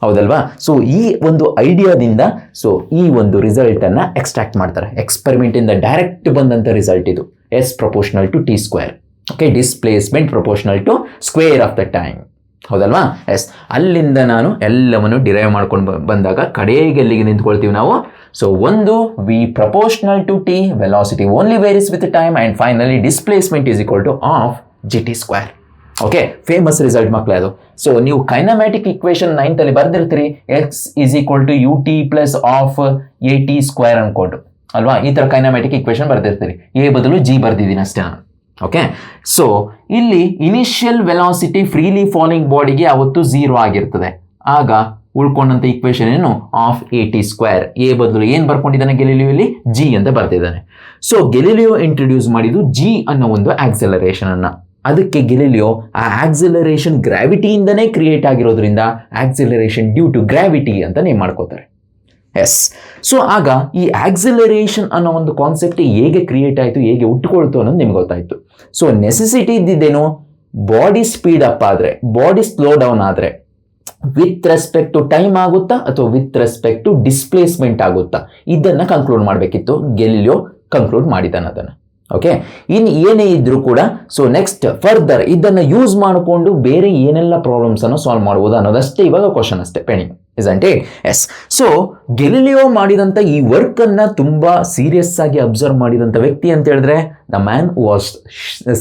ಹೌದಲ್ವಾ? ಸೊ ಈ ಒಂದು ಐಡಿಯಾದಿಂದ ಸೊ ಈ ಒಂದು ರಿಸಲ್ಟ್ ಅನ್ನ ಎಕ್ಸ್ಟ್ರಾಕ್ಟ್ ಮಾಡ್ತಾರೆ. ಎಕ್ಸ್ಪೆರಿಮೆಂಟ್ ಇಂದ ಡೈರೆಕ್ಟ್ ಬಂದಂತ ರಿಸಲ್ಟ್ ಇದು. S proportional to T square. Okay, displacement proportional to square of the time. ಹೌದಲ್ವಾ? ಎಸ್, ಅಲ್ಲಿಂದ ನಾನು ಎಲ್ಲವನ್ನು ಡಿರೈವ್ ಮಾಡ್ಕೊಂಡು ಬಂದಾಗ ಕಡೆಗೆ ಎಲ್ಲಿಗೆ ನಿಂತ್ಕೊಳ್ತೀವಿ ನಾವು? ಸೊ ಒಂದು V proportional to T, velocity only varies with time, and finally displacement is equal to half G T square. Okay, famous result ಮಕ್ಕಳೇ ಅದು. ಸೊ ನೀವು ಕೈನಮ್ಯಾಟಿಕ್ ಇಕ್ವೇಶನ್ 9th ಅಲ್ಲಿ ಬರ್ದಿರ್ತೀರಿ, X is equal to U T plus half A T square ಅನ್ಕೊಂಡು ಅಲ್ವಾ? ಈ ಥರ ಕೈನಮ್ಯಾಟಿಕ್ ಇಕ್ವೇಶನ್ ಬರ್ದಿರ್ತೀರಿ. ಎ ಬದಲು ಜಿ ಬರ್ದಿದ್ದೀನಿ ಅಷ್ಟೇ ನಾನು. ಓಕೆ, ಸೊ ಇಲ್ಲಿ ಇನಿಷಿಯಲ್ ವೆಲಾಸಿಟಿ ಫ್ರೀಲಿ ಫಾಲಿಂಗ್ ಬಾಡಿಗೆ ಅವತ್ತು 0 ಆಗಿರ್ತದೆ. ಆಗ ಉಳ್ಕೊಂಡಂತ ಇಕ್ವೇಶನ್ ಏನು? Of A T square. A ಬದಲು ಏನು ಬರ್ಕೊಂಡಿದ್ದಾನೆ ಗೆಲಿಲಿಯೋ? ಇಲ್ಲಿ ಜಿ ಅಂತ ಬರ್ತಿದ್ದಾನೆ. ಸೊ ಗೆಲಿಲಿಯೋ ಇಂಟ್ರೊಡ್ಯೂಸ್ ಮಾಡಿದ್ದು ಜಿ ಅನ್ನೋ ಒಂದು ಆಕ್ಸಲರೇಷನ್ ಅನ್ನ. ಅದಕ್ಕೆ ಗೆಲಿಲಿಯೋ ಆ ಆಕ್ಸಿಲರೇಷನ್ ಗ್ರಾವಿಟಿಯಿಂದನೇ ಕ್ರಿಯೇಟ್ ಆಗಿರೋದ್ರಿಂದ ಆಕ್ಸಿಲರೇಷನ್ ಡ್ಯೂ ಟು ಗ್ರಾವಿಟಿ ಅಂತ ನೇಮ್ ಮಾಡ್ಕೋತಾರೆ. ಎಸ್, ಸೊ ಆಗ ಈ ಆಕ್ಸಿಲರೇಷನ್ ಅನ್ನೋ ಒಂದು ಕಾನ್ಸೆಪ್ಟ್ ಹೇಗೆ ಕ್ರಿಯೇಟ್ ಆಯಿತು, ಹೇಗೆ ಹುಟ್ಟುಕೊಳ್ತು ಅನ್ನೋದು ನಿಮ್ಗೆ ಗೊತ್ತಾಯಿತು. ಸೊ ನೆಸೆಸಿಟಿ ಇದ್ದಿದ್ದೇನು? ಬಾಡಿ ಸ್ಪೀಡ್ ಅಪ್ ಆದರೆ, ಬಾಡಿ ಸ್ಲೋ ಡೌನ್ ಆದರೆ ವಿತ್ ರೆಸ್ಪೆಕ್ಟ್ ಟು ಟೈಮ್ ಆಗುತ್ತಾ ಅಥವಾ ವಿತ್ ರೆಸ್ಪೆಕ್ಟ್ ಟು ಡಿಸ್ಪ್ಲೇಸ್ಮೆಂಟ್ ಆಗುತ್ತಾ? ಇದನ್ನು ಕನ್ಕ್ಲೂಡ್ ಮಾಡಬೇಕಿತ್ತು. ಗೆಲಿಲಿಯೋ ಕನ್ಕ್ಲೂಡ್ ಮಾಡಿದ್ದಾನೆ ಅದನ್ನು. ಓಕೆ, ಇನ್ನು ಏನೇ ಇದ್ರೂ ಕೂಡ ಸೊ ನೆಕ್ಸ್ಟ್ ಫರ್ದರ್ ಇದನ್ನು ಯೂಸ್ ಮಾಡಿಕೊಂಡು ಬೇರೆ ಏನೆಲ್ಲ ಪ್ರಾಬ್ಲಮ್ಸ್ ಅನ್ನು ಸಾಲ್ವ್ ಮಾಡ್ಬೋದು ಅನ್ನೋದಷ್ಟೇ ಇವಾಗ ಕ್ವಶನ್ ಅಷ್ಟೇ pending, isn't it? Yes, so Galileo ಮಾಡಿದಂಥ ಈ ವರ್ಕ್ ಅನ್ನ ತುಂಬಾ ಸೀರಿಯಸ್ ಆಗಿ ಅಬ್ಸರ್ವ್ ಮಾಡಿದಂಥ ವ್ಯಕ್ತಿ ಅಂತ ಹೇಳಿದ್ರೆ the man was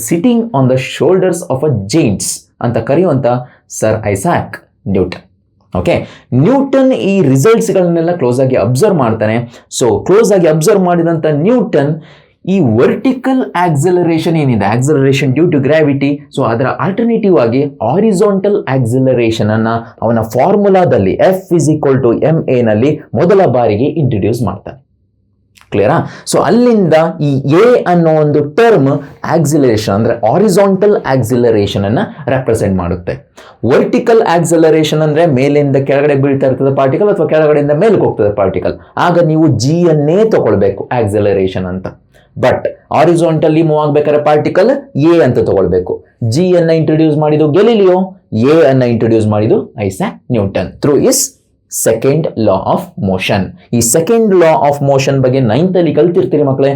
sitting on the shoulders of a giants ಅಂತ ಕರೆಯುವಂಥ sir Isaac Newton. Okay, Newton ಈ ರಿಸಲ್ಟ್ಸ್ಗಳನ್ನೆಲ್ಲ ಕ್ಲೋಸ್ ಆಗಿ ಅಬ್ಸರ್ವ್ ಮಾಡ್ತಾನೆ. ಸೊ ಕ್ಲೋಸ್ ಆಗಿ ಅಬ್ಸರ್ವ್ ಮಾಡಿದಂಥ ನ್ಯೂಟನ್ ಈ ವರ್ಟಿಕಲ್ ಆಕ್ಸಿಲರೇಷನ್ ಏನಿದೆ, acceleration due to gravity, so ಅದರ ಆಲ್ಟರ್ನೇಟಿವ್ ಆಗಿ ಹಾರಿಜಾಂಟಲ್ ಆಕ್ಸಿಲರೇಷನ್ ಅನ್ನ ಅವನ ಫಾರ್ಮುಲಾದಲ್ಲಿ F is equal to M A ನಲ್ಲಿ ಮೊದಲ ಬಾರಿಗೆ ಇಂಟ್ರೊಡ್ಯೂಸ್ ಮಾಡ್ತಾನೆ. ಕ್ಲಿಯರಾ? ಸೊ ಅಲ್ಲಿಂದ ಈ ಎ ಅನ್ನೋ ಒಂದು ಟರ್ಮ್ ಆಕ್ಸಿಲರೇಷನ್ ಅಂದ್ರೆ ಹಾರಿಜಾಂಟಲ್ ಆಕ್ಸಿಲರೇಷನ್ ಅನ್ನ ರೆಪ್ರೆಸೆಂಟ್ ಮಾಡುತ್ತೆ. ವರ್ಟಿಕಲ್ ಆಕ್ಸಿಲರೇಷನ್ ಅಂದ್ರೆ ಮೇಲಿಂದ ಕೆಳಗಡೆ ಬೀಳ್ತಾ ಇರ್ತದೆ ಪಾರ್ಟಿಕಲ್ ಅಥವಾ ಕೆಳಗಡೆಯಿಂದ ಮೇಲಕ್ಕೆ ಹೋಗ್ತದೆ ಪಾರ್ಟಿಕಲ್. ಆಗ ನೀವು ಜಿ ಅನ್ನೇ ತಗೊಳ್ಬೇಕು ಆಕ್ಸಿಲರೇಷನ್ ಅಂತ. ಬಟ್ ಹಾರಿಜಾಂಟಲಿ ಮೂವ್ ಆಗ್ಬೇಕಾದ್ರೆ ಪಾರ್ಟಿಕಲ್ ಎ ಅಂತ ತಗೊಳ್ಬೇಕು. ಜಿ ಅನ್ನ ಇಂಟ್ರೊಡ್ಯೂಸ್ ಮಾಡಿದ್ದು ಗೆಲಿಲಿಯೋ, ಎ ಅನ್ನ ಇಂಟ್ರೊಡ್ಯೂಸ್ ಮಾಡಿದ್ದು Isaac Newton through his second law of motion. ಈ ಸೆಕೆಂಡ್ ಲಾ ಆಫ್ ಮೋಷನ್ ಬಗ್ಗೆ 9th ಅಲ್ಲಿ ಕಲ್ತಿರ್ತೀರಿ ಮಕ್ಕಳೇ.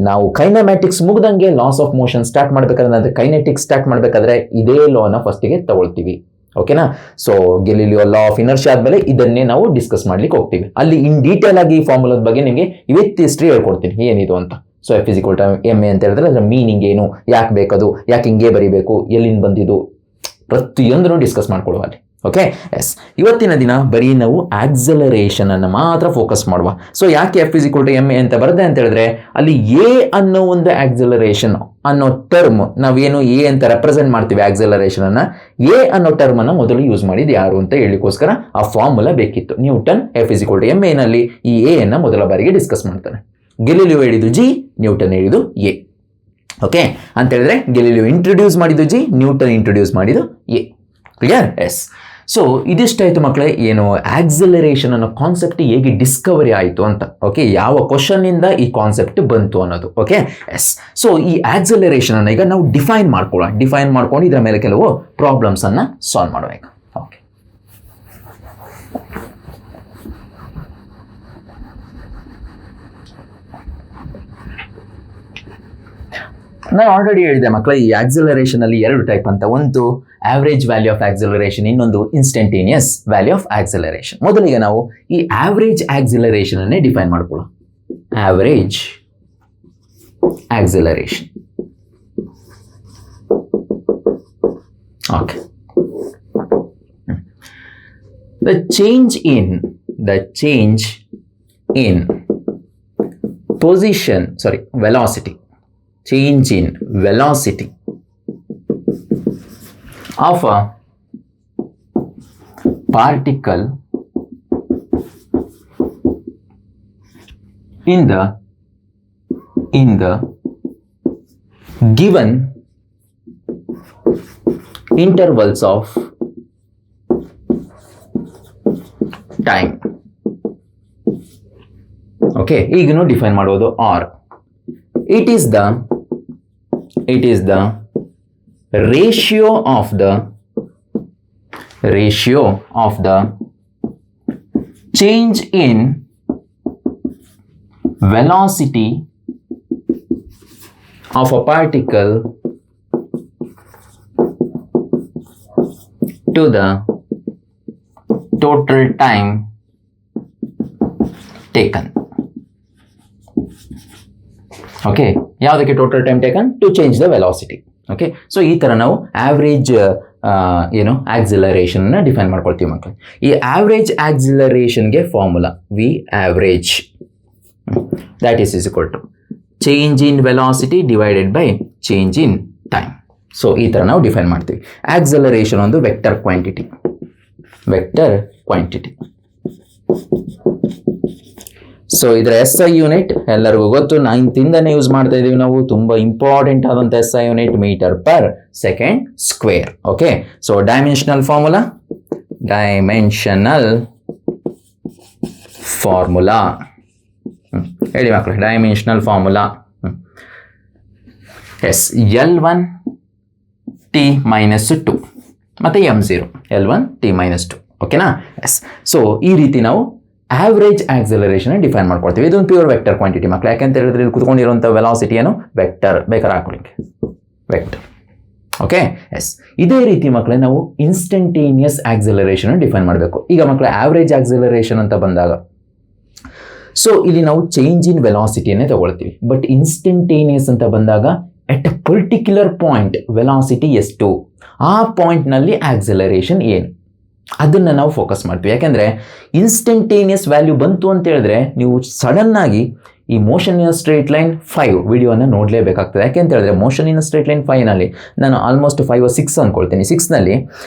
ನಾವು ಕೈನಮ್ಯಾಟಿಕ್ಸ್ ಮುಗ್ದಂಗೆ ಲಾಸ್ ಆಫ್ ಮೋಷನ್ ಸ್ಟಾರ್ಟ್ ಮಾಡ್ಬೇಕಾದ್ರೆ ಅಂದ್ರೆ ಕೈನೆಟಿಕ್ಸ್ ಸ್ಟಾರ್ಟ್ ಮಾಡ್ಬೇಕಾದ್ರೆ ಇದೇ ಲಾನ ಫಸ್ಟಿಗೆ ತಗೊಳ್ತೀವಿ. ಓಕೆನಾ? So Galileo law of inertia ಆದ್ಮೇಲೆ ಇದನ್ನೇ ನಾವು ಡಿಸ್ಕಸ್ ಮಾಡ್ಲಿಕ್ಕೆ ಹೋಗ್ತೀವಿ. ಅಲ್ಲಿ ಇನ್ ಡೀಟೇಲ್ ಆಗಿ ಈ ಫಾರ್ಮುಲಾದ ಬಗ್ಗೆ ನಿಮಗೆ ವಿತ್ ಹಿಸ್ಟ್ರಿ ಹೇಳ್ಕೊಡ್ತೀನಿ ಏನಿದು ಅಂತ. So F is equal to M A ಅಂತ ಹೇಳಿದ್ರೆ ಅದರ ಮೀನಿಂಗ್ ಏನು, ಯಾಕೆ ಬೇಕದು, ಯಾಕೆ ಹಿಂಗೆ ಬರೀಬೇಕು, ಎಲ್ಲಿಂದ ಬಂದಿದ್ದು, ಪ್ರತಿಯೊಂದನ್ನು ಡಿಸ್ಕಸ್ ಮಾಡ್ಕೊಳ್ಳುವ ಅಲ್ಲಿ. ಓಕೆ, ಎಸ್, ಇವತ್ತಿನ ದಿನ ಬರೀ ನಾವು ಆಕ್ಸಲರೇಷನ್ ಅನ್ನು ಮಾತ್ರ ಫೋಕಸ್ ಮಾಡುವ. ಸೊ ಯಾಕೆ F is equal to M A ಅಂತ ಬರದೆ ಅಂತ ಹೇಳಿದ್ರೆ ಅಲ್ಲಿ ಎ ಅನ್ನೋ ಒಂದು ಆಕ್ಸಲರೇಷನ್ ಅನ್ನೋ ಟರ್ಮ್ ನಾವೇನು ಎ ಅಂತ ರೆಪ್ರೆಸೆಂಟ್ ಮಾಡ್ತೀವಿ ಆಕ್ಸಲರೇಷನ್ ಅನ್ನ, ಎ ಅನ್ನೋ ಟರ್ಮ್ ಅನ್ನ ಮೊದಲು ಯೂಸ್ ಮಾಡಿದ್ದು ಯಾರು ಅಂತ ಹೇಳಿಕೋಸ್ಕರ ಆ ಫಾರ್ಮುಲಾ ಬೇಕಿತ್ತು. Newton F is equal to M A ನಲ್ಲಿ ಈ ಎ ಅನ್ನ ಮೊದಲ ಬಾರಿಗೆ ಡಿಸ್ಕಸ್ ಮಾಡ್ತಾನೆ. ಗೆಲಿಲಿಯೋ ಹೇಳಿದ್ದು ಜಿ, ನ್ಯೂಟನ್ ಹೇಳಿದ್ದು ಎ. ಓಕೆ ಅಂತ ಹೇಳಿದ್ರೆ ಗೆಲಿಲಿಯೋ ಇಂಟ್ರೊಡ್ಯೂಸ್ ಮಾಡಿದ್ದು ಜಿ, ನ್ಯೂಟನ್ ಇಂಟ್ರೊಡ್ಯೂಸ್ ಮಾಡಿದ್ದು ಎ. ಕ್ಲಿಯರ್? ಎಸ್. ಸೊ ಇದಿಷ್ಟಾಯಿತು ಮಕ್ಕಳೇ, ಏನು ಆಕ್ಸಿಲರೇಷನ್ ಅನ್ನೋ ಕಾನ್ಸೆಪ್ಟ್ ಹೇಗೆ ಡಿಸ್ಕವರಿ ಆಯಿತು ಅಂತ. ಓಕೆ, ಯಾವ ಕ್ವಶನ್ ಇಂದ ಈ ಕಾನ್ಸೆಪ್ಟ್ ಬಂತು ಅನ್ನೋದು. Okay, yes. ಸೊ ಈ ಆಕ್ಸಿಲರೇಷನ್ ಅನ್ನ ಈಗ ನಾವು ಡಿಫೈನ್ ಮಾಡ್ಕೊಂಡು ಇದರ ಮೇಲೆ ಕೆಲವು ಪ್ರಾಬ್ಲಮ್ಸ್ ಅನ್ನ ಸಾಲ್ವ್ ಮಾಡಬೇಕು. ಓಕೆ, ನಾನು ಆಲ್ರೆಡಿ ಹೇಳಿದೆ ಮಕ್ಕಳ, ಈ ಆಕ್ಸಿಲರೇಷನ್ ಅಲ್ಲಿ 2 ಟೈಪ್ ಅಂತ. ಒಂದು ಆವರೇಜ್ ವ್ಯಾಲ್ಯೂ ಆಫ್ ಆಕ್ಸಿಲರೇಷನ್, ಇನ್ನೊಂದು ಇನ್ಸ್ಟಂಟೇನಿಯಸ್ ವ್ಯಾಲ್ಯೂ ಆಫ್ ಆಕ್ಸಿಲರೇಷನ್. ಮೊದಲಿಗೆ ನಾವು ಈ ಆವರೇಜ್ ಆಕ್ಸಿಲರೇಷನ್ ಅನ್ನೇ ಡಿಫೈನ್ ಮಾಡ್ಕೊಳ್ಳೋಣ. Average acceleration. Okay, the change in position, velocity, change in velocity of a particle in the given intervals of time. Okay, ಈಗನು ಡಿಫೈನ್ ಮಾಡೋದು R. It is the ratio of the change in velocity of a particle to the total time taken. Okay, ಯಾವುದಕ್ಕೆ total time taken? To change the velocity. Okay, so ಈ ಥರ ನಾವು ಆವ್ರೇಜ್ ಆಕ್ಸಿಲರೇಷನ್ನ ಡಿಫೈನ್ ಮಾಡ್ಕೊಳ್ತೀವಿ ಮಕ್ಕಳು. ಈ ಆವ್ರೇಜ್ ಆಕ್ಸಿಲರೇಷನ್ಗೆ formula v average that is equal to change in velocity divided by change in time. So ಈ ಥರ ನಾವು ಡಿಫೈನ್ ಮಾಡ್ತೀವಿ. ಆಕ್ಸಿಲರೇಷನ್ ಒಂದು ವೆಕ್ಟರ್ ಕ್ವಾಂಟಿಟಿ. ಸೊ ಇದರ SI ಯೂನಿಟ್ ಎಲ್ಲರಿಗೂ ಗೊತ್ತು, 9th ಇಂದನೇ ಯೂಸ್ ಮಾಡ್ತಾ ಇದೀವಿ ನಾವು. ತುಂಬ ಇಂಪಾರ್ಟೆಂಟ್ ಆದಂಥ SI unit metre per second square. Okay, so dimensional formula ಹೇಳಿ ಮಕ್ಕಳು, dimensional formula S L1 T - 2 ಮತ್ತು M0 L1 T - 2. ಓಕೆನಾ? ಎಸ್. ಸೊ ಈ ರೀತಿ ನಾವು ಆವ್ರೇಜ್ ಆಕ್ಸಿಲರೇಷನ್ ಡಿಫೈನ್ ಮಾಡ್ಕೊಳ್ತೀವಿ. ಇದೊಂದು ಪ್ಯೂರ್ ವೆಕ್ಟರ್ ಕ್ವಾಂಟಿಟಿ ಮಕ್ಕಳು. ಯಾಕೆಂತ ಹೇಳಿದ್ರೆ ಇಲ್ಲಿ ಕುತ್ಕೊಂಡಿರುವಂಥ ವೆಲಾಸಿಟಿ ಏನು? ವೆಕ್ಟರ್. ಬೇಕಾದ್ರೆ ಹಾಕೊಳ್ಳಿ ವೆಕ್ಟರ್. Okay, S. ಇದೇ ರೀತಿ ಮಕ್ಕಳೇ ನಾವು ಇನ್ಸ್ಟಂಟೇನಿಯಸ್ ಆಕ್ಸಿಲರೇಷನ್ ಡಿಫೈನ್ ಮಾಡಬೇಕು. ಈಗ ಮಕ್ಕಳು ಆವ್ರೇಜ್ ಆಕ್ಸಿಲರೇಷನ್ ಅಂತ ಬಂದಾಗ ಸೊ ಇಲ್ಲಿ ನಾವು ಚೇಂಜ್ ಇನ್ ವೆಲಾಸಿಟಿಯನ್ನೇ ತಗೊಳ್ತೀವಿ. ಬಟ್ ಇನ್ಸ್ಟಂಟೇನಿಯಸ್ ಅಂತ ಬಂದಾಗ ಎಟ್ ಅ ಪರ್ಟಿಕ್ಯುಲರ್ ಪಾಯಿಂಟ್ ವೆಲಾಸಿಟಿ ಎಷ್ಟು, ಆ ಪಾಯಿಂಟ್ನಲ್ಲಿ ಆಕ್ಸಿಲರೇಷನ್ ಏನು, ಅದನ್ನು ನಾವು ಫೋಕಸ್ ಮಾಡ್ತೀವಿ. ಯಾಕೆಂದರೆ ಇನ್ಸ್ಟಂಟೇನಿಯಸ್ ವ್ಯಾಲ್ಯೂ ಬಂತು ಅಂತ ಹೇಳಿದ್ರೆ ನೀವು ಸಡನ್ನಾಗಿ ಈ ಮೋಷನ್ ಇನ್ ಸ್ಟ್ರೇಟ್ ಲೈನ್ 5 ವಿಡಿಯೋನ ನೋಡಲೇಬೇಕಾಗ್ತದೆ. ಯಾಕೆ ಅಂತ ಹೇಳಿದ್ರೆ ಮೋಷನ್ ಇನ್ ಸ್ಟ್ರೇಟ್ ಲೈನ್ 5ನಲ್ಲಿ ನಾನು ಆಲ್ಮೋಸ್ಟ್ 5 or 6 ಅಂದ್ಕೊಳ್ತೀನಿ. 6ನಲ್ಲಿ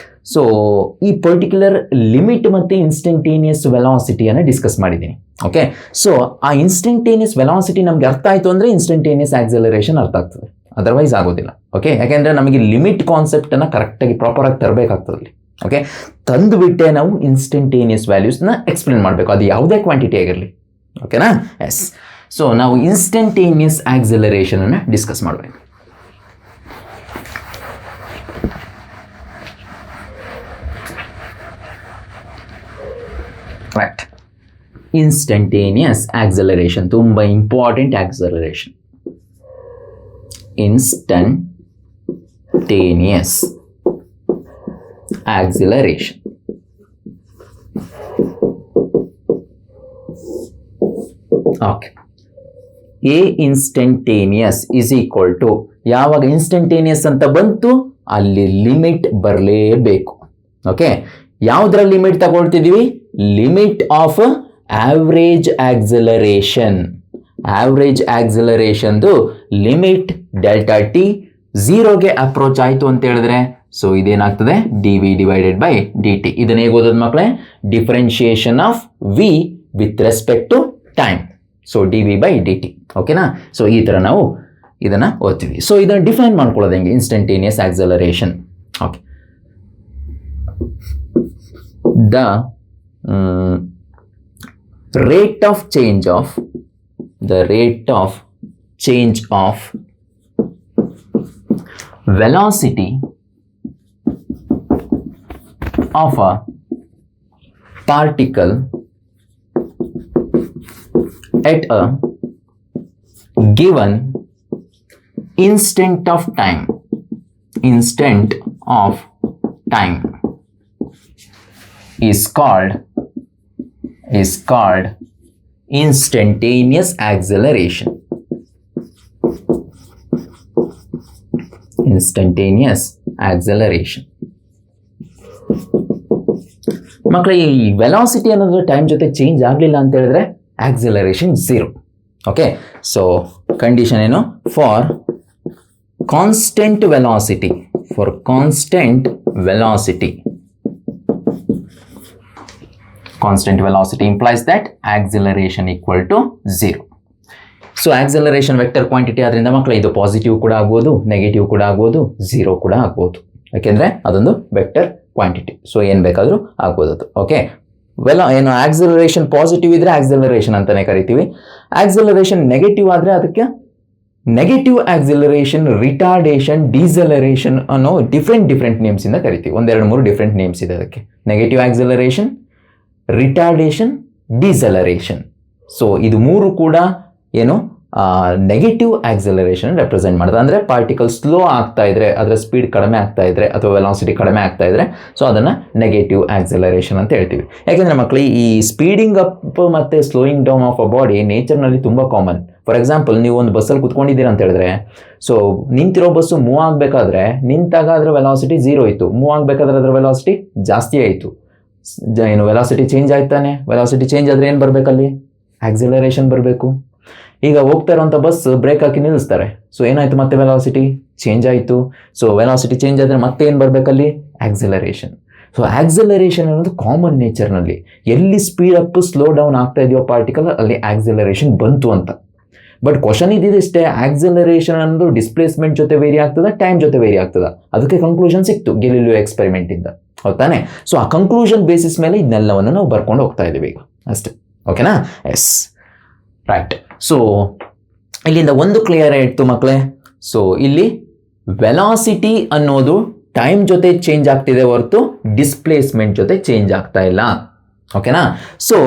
ಸೊ ಈ ಪರ್ಟಿಕ್ಯುಲರ್ ಲಿಮಿಟ್ ಮತ್ತು ಇನ್ಸ್ಟಂಟೇನಿಯಸ್ ವೆಲಾಸಿಟಿಯನ್ನು ಡಿಸ್ಕಸ್ ಮಾಡಿದ್ದೀನಿ. ಓಕೆ, ಸೊ ಆ ಇನ್ಸ್ಟಂಟೇನಿಯಸ್ ವೆಲಾಸಿಟಿ ನಮಗೆ ಅರ್ಥ ಆಯಿತು ಅಂದರೆ ಇನ್ಸ್ಟಂಟೇನಿಯಸ್ ಆಕ್ಸಿಲರೇಷನ್ ಅರ್ಥ ಆಗ್ತದೆ, ಅದರ್ವೈಸ್ ಆಗೋದಿಲ್ಲ. ಓಕೆ, ಯಾಕೆಂದರೆ ನಮಗೆ ಲಿಮಿಟ್ ಕಾನ್ಸೆಪ್ಟನ್ನು ಕರೆಕ್ಟಾಗಿ ಪ್ರಾಪರಾಗಿ ತರಬೇಕಾಗ್ತದೆ ಅಲ್ಲಿ. ಓಕೆ, ತಂದುಬಿಟ್ಟೆ ನಾವು ಇನ್ಸ್ಟಂಟೇನಿಯಸ್ ವ್ಯಾಲ್ಯೂಸ್ನ ಎಕ್ಸ್ಪ್ಲೇನ್ ಮಾಡಬೇಕು, ಅದು ಯಾವುದೇ ಕ್ವಾಂಟಿಟಿ ಆಗಿರಲಿ. ಓಕೆನಾ? ಎಸ್. ಸೊ ನಾವು ಇನ್ಸ್ಟಂಟೇನಿಯಸ್ ಆಕ್ಸಿಲರೇಷನನ್ನು ಡಿಸ್ಕಸ್ ಮಾಡಬೇಕು. ರೈಟ್, ಇನ್ಸ್ಟಂಟೇನಿಯಸ್ ಆಕ್ಸಿಲರೇಷನ್ ತುಂಬ important acceleration. Instantaneous acceleration. Okay. A instantaneous is equal to, ಯಾವಾಗ ಇನ್ಸ್ಟಂಟೇನಿಯಸ್ ಅಂತ ಬಂತು ಅಲ್ಲಿ ಲಿಮಿಟ್ ಬರಲೇಬೇಕು. ಓಕೆ, ಯಾವುದರ ಲಿಮಿಟ್ ತಗೊಳ್ತಿದ್ದೀವಿ? Limit of average acceleration. Average ಆಕ್ಸಿಲರೇಷನ್ದು ಲಿಮಿಟ್ ಡೆಲ್ಟಾ ಟಿ 0ಗೆ ಅಪ್ರೋಚ್ ಆಯಿತು ಅಂತ ಹೇಳಿದ್ರೆ ಸೊ ಇದೇನಾಗ್ತದೆ? D v divided by D t. ಇದನ್ನ ಹೇಗೆ ಓದೋದು ಮಕ್ಕಳೇ? Differentiation of v with respect to time. So D V by D T. ಓಕೆನಾ? ಸೊ ಈ ಥರ ನಾವು ಇದನ್ನು ಓದ್ತೀವಿ. ಸೊ ಇದನ್ನು ಡಿಫೈನ್ ಮಾಡ್ಕೊಳ್ಳೋದು ಹೆಂಗೆ? Instantaneous acceleration. Okay, the rate of change of velocity of a particle at a given instant of time is called instantaneous acceleration. Instantaneous acceleration. ಮಕ್ಕಳ ಈ ವೆಲಾಸಿಟಿ ಅನ್ನೋದು ಟೈಮ್ ಜೊತೆ ಚೇಂಜ್ ಆಗಲಿಲ್ಲ ಅಂತ ಹೇಳಿದ್ರೆ ಆಕ್ಸಿಲರೇಷನ್ 0. ಓಕೆ, ಸೊ ಕಂಡೀಷನ್ ಏನು? For constant velocity implies that acceleration equal to 0. So acceleration vector quantity ಆದ್ದರಿಂದ ಮಕ್ಕಳು ಇದು ಪಾಸಿಟಿವ್ ಕೂಡ ಆಗ್ಬೋದು, ನೆಗೆಟಿವ್ ಕೂಡ ಆಗ್ಬೋದು, 0 ಕೂಡ ಆಗ್ಬೋದು. ಯಾಕೆಂದರೆ ಅದೊಂದು ವೆಕ್ಟರ್ ಕ್ವಾಂಟಿಟಿ. ಸೊ ಏನು ಬೇಕಾದರೂ ಆಗ್ಬೋದು ಅದು. ಓಕೆ, ಏನು ಆಕ್ಸಿಲರೇಷನ್ ಪಾಸಿಟಿವ್ ಇದ್ದರೆ ಆಕ್ಸಿಲರೇಷನ್ ಅಂತಲೇ ಕರಿತೀವಿ. ಆಕ್ಸಿಲರೇಷನ್ ನೆಗೆಟಿವ್ ಆದರೆ ಅದಕ್ಕೆ ನೆಗೆಟಿವ್ ಆಕ್ಸಿಲರೇಷನ್, ರಿಟಾರ್ಡೇಷನ್, ಡೀಸಲರೇಷನ್ ಅನ್ನೋ ಡಿಫ್ರೆಂಟ್ ನೇಮ್ಸಿಂದ ಕರಿತೀವಿ. 1-2-3 ಡಿಫ್ರೆಂಟ್ ನೇಮ್ಸ್ ಇದೆ ಅದಕ್ಕೆ. Negative acceleration, retardation, deceleration. So ಇದು 3 ಕೂಡ ಏನು ನೆಗೆಟಿವ್ ಆಕ್ಸಲರೇಷನ್ ರೆಪ್ರೆಸೆಂಟ್ ಮಾಡ್ತದೆ. ಅಂದರೆ ಪಾರ್ಟಿಕಲ್ ಸ್ಲೋ ಆಗ್ತಾ ಇದ್ರೆ, ಅದರ ಸ್ಪೀಡ್ ಕಡಿಮೆ ಆಗ್ತಾ ಇದ್ರೆ ಅಥವಾ ವೆಲಾಸಿಟಿ ಕಡಿಮೆ ಆಗ್ತಾ ಇದ್ರೆ, ಸೊ ಅದನ್ನು ನೆಗೆಟಿವ್ ಆಕ್ಸಲರೇಷನ್ ಅಂತ ಹೇಳ್ತೀವಿ. ಯಾಕೆಂದರೆ ಮಕ್ಕಳು ಈ ಸ್ಪೀಡಿಂಗ್ ಅಪ್ ಮತ್ತು slowing down of a body ನೇಚರ್ನಲ್ಲಿ ತುಂಬ ಕಾಮನ್. ಫಾರ್ ಎಕ್ಸಾಂಪಲ್, ನೀವು ಒಂದು ಬಸ್ಸಲ್ಲಿ ಕುತ್ಕೊಂಡಿದ್ದೀರ ಅಂತ ಹೇಳಿದ್ರೆ, ಸೊ ನಿಂತಿರೋ ಬಸ್ಸು ಮೂವ್ ಆಗಬೇಕಾದ್ರೆ ನಿಂತಾಗ ಅದರ ವೆಲಾಸಿಟಿ 0 ಇತ್ತು, ಮೂವ್ ಆಗಬೇಕಾದ್ರೆ ಅದರ ವೆಲಾಸಿಟಿ ಜಾಸ್ತಿ ಆಯಿತು. ಏನು ವೆಲಾಸಿಟಿ ಚೇಂಜ್ ಆಯ್ತಾನೆ, ವೆಲಾಸಿಟಿ ಚೇಂಜ್ ಆದರೆ ಏನು ಬರಬೇಕಲ್ಲಿ? ಆಕ್ಸಿಲರೇಷನ್ ಬರಬೇಕು. ಈಗ ಹೋಗ್ತಾ ಇರೋಂಥ ಬಸ್ ಬ್ರೇಕ್ ಹಾಕಿ ನಿಲ್ಲಿಸ್ತಾರೆ, ಸೊ ಏನಾಯಿತು? ಮತ್ತೆ ವೆಲಾಸಿಟಿ ಚೇಂಜ್ ಆಯಿತು. ಸೊ ವೆಲಾಸಿಟಿ ಚೇಂಜ್ ಆದರೆ ಮತ್ತೆ ಏನು ಬರಬೇಕಲ್ಲಿ? ಆಕ್ಸಿಲರೇಷನ್. ಸೊ ಆಕ್ಸಿಲರೇಷನ್ ಅನ್ನೋದು ಕಾಮನ್ ನೇಚರ್ನಲ್ಲಿ. ಎಲ್ಲಿ ಸ್ಪೀಡ್ ಅಪ್ ಸ್ಲೋ ಡೌನ್ ಆಗ್ತಾ ಇದೆಯೋ ಪಾರ್ಟಿಕಲ್, ಅಲ್ಲಿ ಆಕ್ಸಿಲರೇಷನ್ ಬಂತು ಅಂತ. ಬಟ್ ಕ್ವಶನ್ ಇದಿಷ್ಟೇ, ಆಕ್ಸಿಲರೇಷನ್ ಅನ್ನೋದು ಡಿಸ್ಪ್ಲೇಸ್ಮೆಂಟ್ ಜೊತೆ ವೇರಿ ಆಗ್ತದೆ, ಟೈಮ್ ಜೊತೆ ವೇರಿ ಆಗ್ತದೆ. ಅದಕ್ಕೆ ಕನ್ಕ್ಲೂಷನ್ ಸಿಕ್ತು ಗೆಲಿಲಿಯೋ ಎಕ್ಸ್ಪೆರಿಮೆಂಟಿಂದ, ಹೌದಾನೆ? ಸೊ ಆ ಕನ್ಕ್ಲೂಷನ್ ಬೇಸಿಸ್ ಮೇಲೆ ಇದನ್ನೆಲ್ಲವನ್ನು ನಾವು ಬರ್ಕೊಂಡು ಹೋಗ್ತಾ ಇದ್ದೀವಿ ಈಗ ಅಷ್ಟೇ. ಓಕೆನಾ? Yes, right. ಸೊ ಇಲ್ಲಿಂದ ಒಂದು ಕ್ಲಿಯರ್ ಆಯಿತು ಮಕ್ಕಳೇ. ಸೊ ಇಲ್ಲಿ ವೆಲಾಸಿಟಿ ಅನ್ನೋದು ಟೈಮ್ ಜೊತೆ ಚೇಂಜ್ ಆಗ್ತಿದೆ ಹೊರತು ಡಿಸ್ಪ್ಲೇಸ್ಮೆಂಟ್ ಜೊತೆ ಚೇಂಜ್ ಆಗ್ತಾ ಇಲ್ಲ. ಓಕೆನಾ? ಸೊ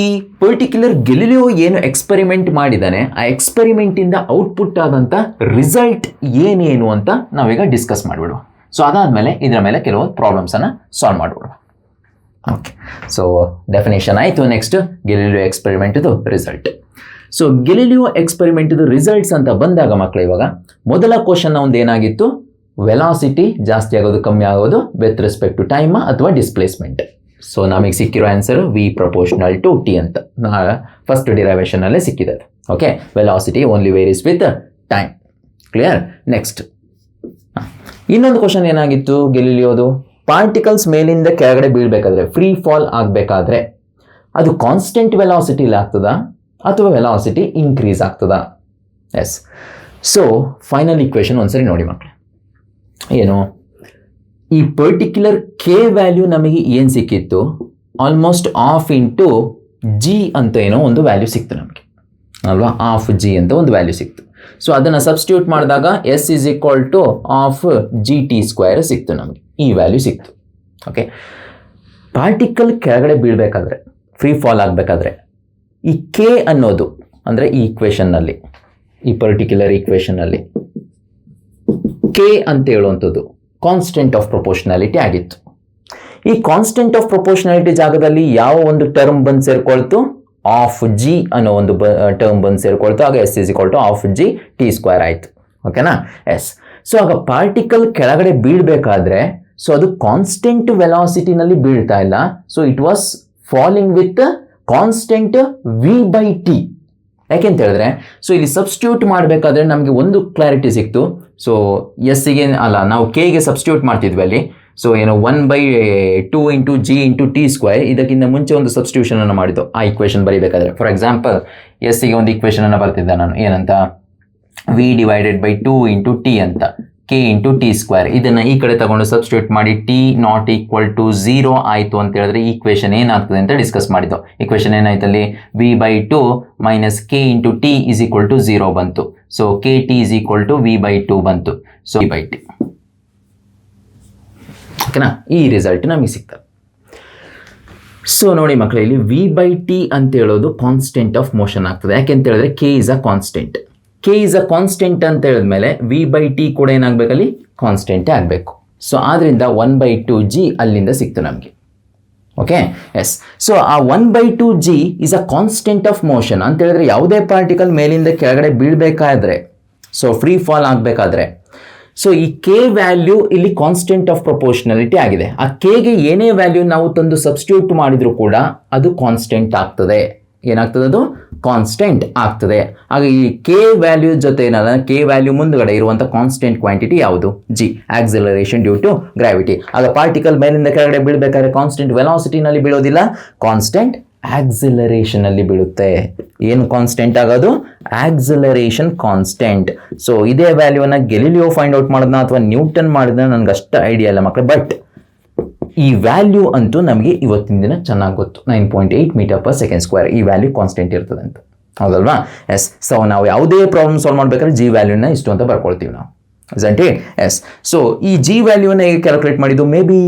ಈ ಪರ್ಟಿಕ್ಯುಲರ್ ಗೆಲಿಲಿಯೋ ಏನು ಎಕ್ಸ್ಪೆರಿಮೆಂಟ್ ಮಾಡಿದ್ದಾನೆ, ಆ ಎಕ್ಸ್ಪೆರಿಮೆಂಟಿಂದ ಔಟ್ಪುಟ್ ಆದಂಥ ರಿಸಲ್ಟ್ ಏನೇನು ಅಂತ ನಾವೀಗ ಡಿಸ್ಕಸ್ ಮಾಡಿಬಿಡುವ. ಸೊ ಅದಾದಮೇಲೆ ಇದರ ಮೇಲೆ ಕೆಲವು ಪ್ರಾಬ್ಲಮ್ಸನ್ನು ಸಾಲ್ವ್ ಮಾಡಿಬಿಡುವ. ಓಕೆ, ಸೊ ಡೆಫಿನೇಷನ್ ಆಯಿತು. ನೆಕ್ಸ್ಟ್ ಗೆಲಿಲಿಯೋ ಎಕ್ಸ್ಪೆರಿಮೆಂಟ್ದು ರಿಸಲ್ಟ್. ಸೊ ಗೆಲಿಲಿಯೋ ಎಕ್ಸ್ಪೆರಿಮೆಂಟ್ದು ರಿಸಲ್ಟ್ಸ್ ಅಂತ ಬಂದಾಗ ಮಕ್ಕಳು, ಇವಾಗ ಮೊದಲ ಕ್ವಶನ್ ಒಂದು ಏನಾಗಿತ್ತು? ವೆಲಾಸಿಟಿ ಜಾಸ್ತಿ ಆಗೋದು ಕಮ್ಮಿ ಆಗೋದು ವಿತ್ ರೆಸ್ಪೆಕ್ಟ್ ಟು ಟೈಮ್ ಅಥವಾ ಡಿಸ್ಪ್ಲೇಸ್ಮೆಂಟ್. ಸೊ ನಮಗೆ ಸಿಕ್ಕಿರೋ answer V proportional to T ಅಂತ ಫಸ್ಟ್ ಡಿರೈವೇಷನಲ್ಲೇ ಸಿಕ್ಕಿದೆ. Okay, velocity only varies with time. Clear? Next ಇನ್ನೊಂದು ಕ್ವಶನ್ ಏನಾಗಿತ್ತು ಗೆಲಿಲಿಯೋದು? ಪಾರ್ಟಿಕಲ್ಸ್ ಮೇಲಿಂದ ಕೆಳಗಡೆ ಬೀಳಬೇಕಾದ್ರೆ, ಫ್ರೀ ಫಾಲ್ ಆಗಬೇಕಾದ್ರೆ ಅದು ಕಾನ್ಸ್ಟೆಂಟ್ ವೆಲಾಸಿಟಿಲಿ ಆಗ್ತದಾ ಅಥವಾ ವೆಲಾಸಿಟಿ ಇನ್ಕ್ರೀಸ್ ಆಗ್ತದಾ? ಎಸ್. ಸೊ ಫೈನಲ್ ಇಕ್ವೇಷನ್ ಒಂದ್ಸರಿ ನೋಡಿ ಮಕ್ಕಳು. ಏನು ಈ ಪರ್ಟಿಕ್ಯುಲರ್ ಕೆ ವ್ಯಾಲ್ಯೂ ನಮಗೆ ಏನು ಸಿಕ್ಕಿತ್ತು? ಆಲ್ಮೋಸ್ಟ್ ½ ಇಂಟು G ಅಂತ ಏನೋ ಒಂದು ವ್ಯಾಲ್ಯೂ ಸಿಕ್ತು ನಮಗೆ ಅಲ್ವಾ? ½ G ಅಂತ ಒಂದು ವ್ಯಾಲ್ಯೂ ಸಿಕ್ತು. ಸೊ ಅದನ್ನು ಸಬ್ಸ್ಟಿಟ್ಯೂಟ್ ಮಾಡಿದಾಗ S is equal to ½ ಸಿಕ್ತು ನಮಗೆ. ಈ ವ್ಯಾಲ್ಯೂ ಸಿಕ್ತು. ಓಕೆ, ಪಾರ್ಟಿಕಲ್ ಕೆಳಗಡೆ ಬೀಳಬೇಕಾದ್ರೆ, ಫ್ರೀ ಫಾಲ್ ಆಗಬೇಕಾದ್ರೆ ಈ ಕೆ ಅನ್ನೋದು, ಅಂದರೆ ಈ ಇಕ್ವೇಷನ್ನಲ್ಲಿ, ಈ ಪರ್ಟಿಕ್ಯುಲರ್ ಇಕ್ವೇಷನ್ನಲ್ಲಿ ಕೆ ಅಂತ ಹೇಳುವಂಥದ್ದು ಕಾನ್ಸ್ಟೆಂಟ್ ಆಫ್ ಪ್ರೊಪೋರ್ಷನಾಲಿಟಿ ಆಗಿತ್ತು. ಈ ಕಾನ್ಸ್ಟೆಂಟ್ ಆಫ್ ಪ್ರೊಪೋರ್ಷನಾಲಿಟಿ ಜಾಗದಲ್ಲಿ ಯಾವ ಒಂದು ಟರ್ಮ್ ಬಂದು ಸೇರ್ಕೊಳ್ತು? ½ G ಅನ್ನೋ ಒಂದು ಟರ್ಮ್ ಬಂದು ಸೇರ್ಕೊಳ್ತು. ಆಗ S is equal to ½ T² ಆಯಿತು. ಓಕೆನಾ? ಎಸ್. ಸೊ ಆಗ ಪಾರ್ಟಿಕಲ್ ಕೆಳಗಡೆ ಬೀಳಬೇಕಾದ್ರೆ, ಸೊ ಅದು ಕಾನ್ಸ್ಟೆಂಟ್ ವೆಲಾಸಿಟಿನಲ್ಲಿ ಬೀಳ್ತಾ ಇಲ್ಲ. So it was falling with constant V/T. ಯಾಕೆಂತ ಹೇಳಿದ್ರೆ, ಸೊ ಇಲ್ಲಿ ಸಬ್ಸ್ಟಿಟ್ಯೂಟ್ ಮಾಡಬೇಕಾದ್ರೆ ನಮಗೆ ಒಂದು ಕ್ಲಾರಿಟಿ ಸಿಕ್ತು. ಸೊ ಎಸ್ಸಿಗೆ ಅಲ್ಲ, ನಾವು ಕೆಗೆ ಸಬ್ಸ್ಟಿಟ್ಯೂಟ್ ಮಾಡ್ತಿದ್ವಿ ಅಲ್ಲಿ. ಸೊ ಏನು 1/2 ಇಂಟು G ಇಂಟು T². ಇದಕ್ಕಿಂತ ಮುಂಚೆ ಒಂದು ಸಬ್ಸ್ಟಿಟ್ಯೂಷನನ್ನು ಮಾಡಿದ್ದು ಆ ಇಕ್ವೇಷನ್ ಬರೀಬೇಕಾದ್ರೆ. ಫಾರ್ ಎಕ್ಸಾಂಪಲ್, ಎಸ್ಸಿಗೆ ಒಂದು ಇಕ್ವೇಷನನ್ನು ಬರ್ತಿದ್ದೆ ನಾನು, ಏನಂತ? V/2 ಇಂಟು T ಅಂತ, K ಇಂಟು T². ಇದನ್ನು ಈ ಕಡೆ ತಗೊಂಡು ಸಬ್ಸ್ಟಿಟ್ಯೂಟ್ ಮಾಡಿ T ≠ 0 ಆಯಿತು ಅಂತ ಹೇಳಿದ್ರೆ ಈಕ್ವೇಷನ್ ಏನಾಗ್ತದೆ ಅಂತ ಡಿಸ್ಕಸ್ ಮಾಡಿದ್ದು. ಈಕ್ವೇಷನ್ ಏನಾಯ್ತಲ್ಲಿ? V/2 minus K into T is equal to 0 ಬಂತು. So KT is equal to V/2 ಬಂತು. So V/T. ಓಕೆನಾ? ಈ ರಿಸಲ್ಟ್ ನಮಗೆ ಸಿಗ್ತದೆ. ಸೊ ನೋಡಿ ಮಕ್ಕಳು, ಇಲ್ಲಿ V/T ಅಂತ ಹೇಳೋದು ಕಾನ್ಸ್ಟೆಂಟ್ ಆಫ್ ಮೋಷನ್ ಆಗ್ತದೆ. ಯಾಕೆಂತ ಹೇಳಿದ್ರೆ K is a constant. K is a constant ಅಂತ ಹೇಳಿದ್ಮೇಲೆ V/T ಕೂಡ ಏನಾಗಬೇಕಲ್ಲಿ? ಕಾನ್ಸ್ಟೆಂಟೇ ಆಗಬೇಕು. ಸೊ ಆದ್ದರಿಂದ 1/2G ಅಲ್ಲಿಂದ ಸಿಕ್ತು ನಮಗೆ. Okay, yes. ಸೊ ಆ 1/2G is a constant of motion ಅಂತ ಹೇಳಿದ್ರೆ, ಯಾವುದೇ ಪಾರ್ಟಿಕಲ್ ಮೇಲಿಂದ ಕೆಳಗಡೆ ಬೀಳಬೇಕಾದ್ರೆ, ಸೊ ಫ್ರೀ ಫಾಲ್ ಆಗಬೇಕಾದ್ರೆ, ಸೊ ಈ ಕೆ ವ್ಯಾಲ್ಯೂ ಇಲ್ಲಿ ಕಾನ್ಸ್ಟೆಂಟ್ ಆಫ್ ಪ್ರೊಪೋರ್ಷನಾಲಿಟಿ ಆಗಿದೆ. ಆ ಕೆಗೆ ಏನೇ ವ್ಯಾಲ್ಯೂ ನಾವು ತಂದು ಸಬ್ಸ್ಟಿಟ್ಯೂಟ್ ಮಾಡಿದ್ರು ಕೂಡ ಅದು ಕಾನ್ಸ್ಟೆಂಟ್ ಆಗ್ತದೆ. ಏನಾಗ್ತದೆ? ಅದು ಕಾನ್ಸ್ಟೆಂಟ್ ಆಗ್ತದೆ. ಆಗ ಈ ಕೆ ವ್ಯಾಲ್ಯೂ ಜೊತೆ ಏನಲ್ಲ, ಕೆ ವ್ಯಾಲ್ಯೂ ಮುಂದ್ಗಡೆ ಇರುವಂಥ ಕಾನ್ಸ್ಟೆಂಟ್ ಕ್ವಾಂಟಿಟಿ ಯಾವುದು? G, acceleration due to gravity. ಆಗ ಪಾರ್ಟಿಕಲ್ ಮೇಲಿಂದ ಕೆಳಗಡೆ ಬೀಳಬೇಕಾದ್ರೆ ಕಾನ್ಸ್ಟೆಂಟ್ ವೆಲಾಸಿಟಿನಲ್ಲಿ ಬೀಳೋದಿಲ್ಲ, ಕಾನ್ಸ್ಟೆಂಟ್ ಆಕ್ಸಿಲರೇಷನಲ್ಲಿ ಬೀಳುತ್ತೆ. ಏನು ಕಾನ್ಸ್ಟೆಂಟ್ ಆಗೋದು? Acceleration constant. ಸೊ ಇದೇ ವ್ಯಾಲ್ಯೂವನ್ನು ಗೆಲಿಲಿಯೋ ಫೈಂಡ್ ಔಟ್ ಮಾಡೋದನ್ನ ಅಥವಾ ನ್ಯೂಟನ್ ಮಾಡಿದ್ರೆ ನನಗೆ ಅಷ್ಟು ಐಡಿಯಾ ಇಲ್ಲ ಮಕ್ಕಳು. ಬಟ್ ಈ ವ್ಯಾಲ್ಯೂ ಅಂತೂ ನಮಗೆ ಇವತ್ತಿನ ದಿನ ಚೆನ್ನಾಗಿ ಗೊತ್ತು. 9.8 m/s². ಈ ವ್ಯಾಲ್ಯೂ ಕಾನ್ಸ್ಟೆಂಟ್ ಇರ್ತದೆ ಅಂತ, ಹೌದಲ್ವಾ? ಎಸ್. ಸೊ ನಾವು ಯಾವುದೇ ಪ್ರಾಬ್ಲಮ್ ಸಾಲ್ವ್ ಮಾಡ್ಬೇಕಾದ್ರೆ G ವ್ಯಾಲ್ಯೂನ ಇಷ್ಟು ಅಂತ ಬರ್ಕೊಳ್ತೀವಿ ನಾವು. isn't it? Yes. ಸೊ ಈ ಜಿ ವ್ಯಾಲ್ಯೂನ ಹೇಗೆ ಕ್ಯಾಲ್ಕುಲೇಟ್ ಮಾಡಿದ್ದು, may be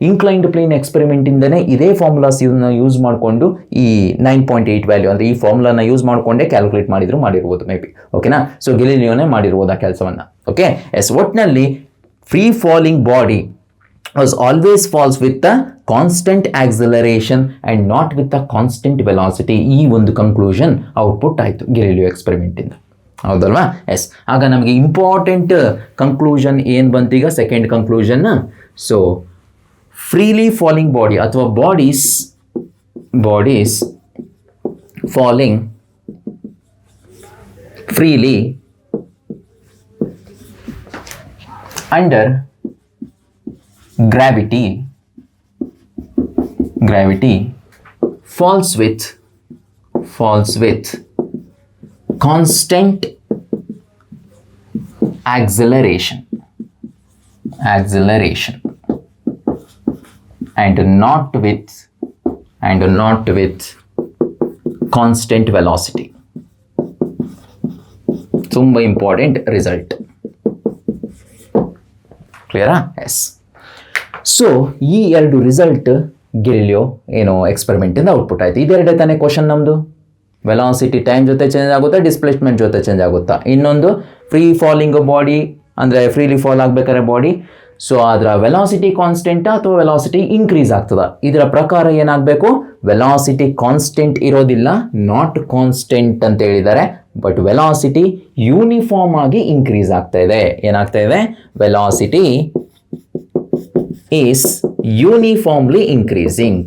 inclined plane experiment ಇಂದನೇ ಇದೇ ಫಾರ್ಮುಲಾಸ್ ಯೂಸ್ ಮಾಡಿಕೊಂಡು ಈ 9.8 ವ್ಯಾಲ್ಯೂ ಅಂದರೆ ಈ ಫಾರ್ಮುಲಾನ ಯೂಸ್ ಮಾಡಿಕೊಂಡೇ ಕ್ಯಾಲ್ಕುಲೇಟ್ ಮಾಡಿರ್ಬೋದು ಮೇ ಬಿ. ಓಕೆನಾ? ಸೊ ಗೆಲಿಲಿಯೋನೇ ಮಾಡಿರ್ಬೋದು ಆ ಕೆಲಸವನ್ನು. ಓಕೆ. ಎಸ್. ಒಟ್ಟಿನಲ್ಲಿ free falling body was always falls with the constant acceleration and not with the constant velocity. ಈ ಒಂದು ಕನ್ಕ್ಲೂಷನ್ ಔಟ್ಪುಟ್ ಆಯಿತು ಗೆಲಿಲಿಯೋ ಎಕ್ಸ್ಪೆರಿಮೆಂಟ್ ಇಂದ. ಹೌದಲ್ವಾ? ಎಸ್. ಆಗ ನಮಗೆ ಇಂಪಾರ್ಟೆಂಟ್ ಕನ್ಕ್ಲೂಷನ್ ಏನು ಬಂತು ಈಗ, second conclusion. So freely falling body ಅಥವಾ bodies falling freely under gravity falls with constant acceleration and not with constant velocity. ತುಂಬಾ ಇಂಪಾರ್ಟೆಂಟ್ ರಿಸಲ್ಟ್. ಕ್ಲಿಯರಾ? ಎಸ್. ಸೊ ಈ ಎರಡು ರಿಸಲ್ಟ್ ಗೆಲಿಲಿಯೋ ಎಕ್ಸ್ಪೆರಿಮೆಂಟಿಂದ ಔಟ್ಪುಟ್ ಆಯಿತು. ಇದೆರಡೇ ತಾನೇ ಕ್ವಶನ್ ನಮ್ಮದು. ವೆಲಾಸಿಟಿ ಟೈಮ್ ಜೊತೆ ಚೇಂಜ್ ಆಗುತ್ತಾ, ಡಿಸ್ಪ್ಲೇಸ್ಮೆಂಟ್ ಜೊತೆ ಚೇಂಜ್ ಆಗುತ್ತಾ? ಇನ್ನೊಂದು ಫ್ರೀ ಫಾಲಿಂಗ್ ಬಾಡಿ ಅಂದರೆ ಫ್ರೀಲಿ ಫಾಲ್ ಆಗಬೇಕಾದ್ರೆ ಬಾಡಿ, ಸೊ ಅದರ ವೆಲಾಸಿಟಿ ಕಾನ್ಸ್ಟೆಂಟಾ ಅಥವಾ ವೆಲಾಸಿಟಿ ಇನ್ಕ್ರೀಸ್ ಆಗ್ತದ? ಇದರ ಪ್ರಕಾರ ಏನಾಗಬೇಕು, ವೆಲಾಸಿಟಿ ಕಾನ್ಸ್ಟೆಂಟ್ ಇರೋದಿಲ್ಲ, ನಾಟ್ ಕಾನ್ಸ್ಟೆಂಟ್ ಅಂತ ಹೇಳಿದ್ದಾರೆ. ಬಟ್ ವೆಲಾಸಿಟಿ ಯೂನಿಫಾರ್ಮ್ ಆಗಿ ಇನ್ಕ್ರೀಸ್ ಆಗ್ತಾ ಇದೆ. ಏನಾಗ್ತಾ ಇದೆ? Velocity is uniformly increasing.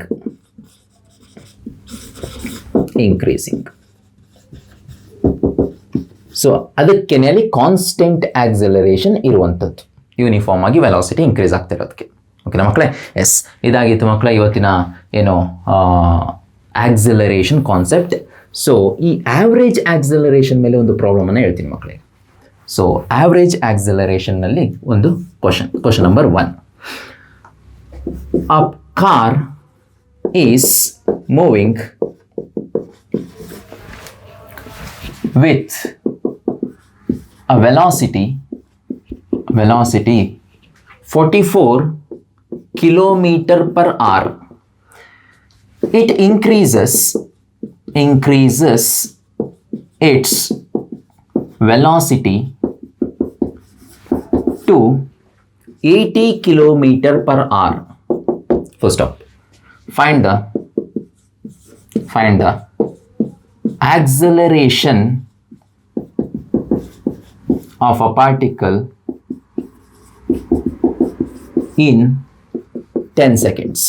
So ಅದಕ್ಕೇನೆ ಕಾನ್ಸ್ಟೆಂಟ್ ಆಕ್ಸಲರೇಷನ್ ಇರುವಂಥದ್ದು, ಯೂನಿಫಾರ್ಮ್ ಆಗಿ ವೆಲಾಸಿಟಿ ಇನ್ಕ್ರೀಸ್ ಆಗ್ತಾ ಇರೋದಕ್ಕೆ. ಓಕೆನಾ ಮಕ್ಕಳೇ? ಎಸ್. ಇದಾಗಿತ್ತು ಮಕ್ಕಳೇ ಇವತ್ತಿನ ಆಕ್ಸಲರೇಷನ್ ಕಾನ್ಸೆಪ್ಟ್. ಸೊ ಈ ಆವ್ರೇಜ್ ಆಕ್ಸಲರೇಷನ್ ಮೇಲೆ ಒಂದು ಪ್ರಾಬ್ಲಮನ್ನು ಹೇಳ್ತೀನಿ ಮಕ್ಕಳೇ. ಸೊ ಆವ್ರೇಜ್ ಆಕ್ಸಲರೇಷನ್ನಲ್ಲಿ ಒಂದು question number 1. A car is moving with a velocity 44 kilometer per hour. It increases its velocity to 80 kilometer per hour. First up, find the acceleration of a particle in 10 seconds.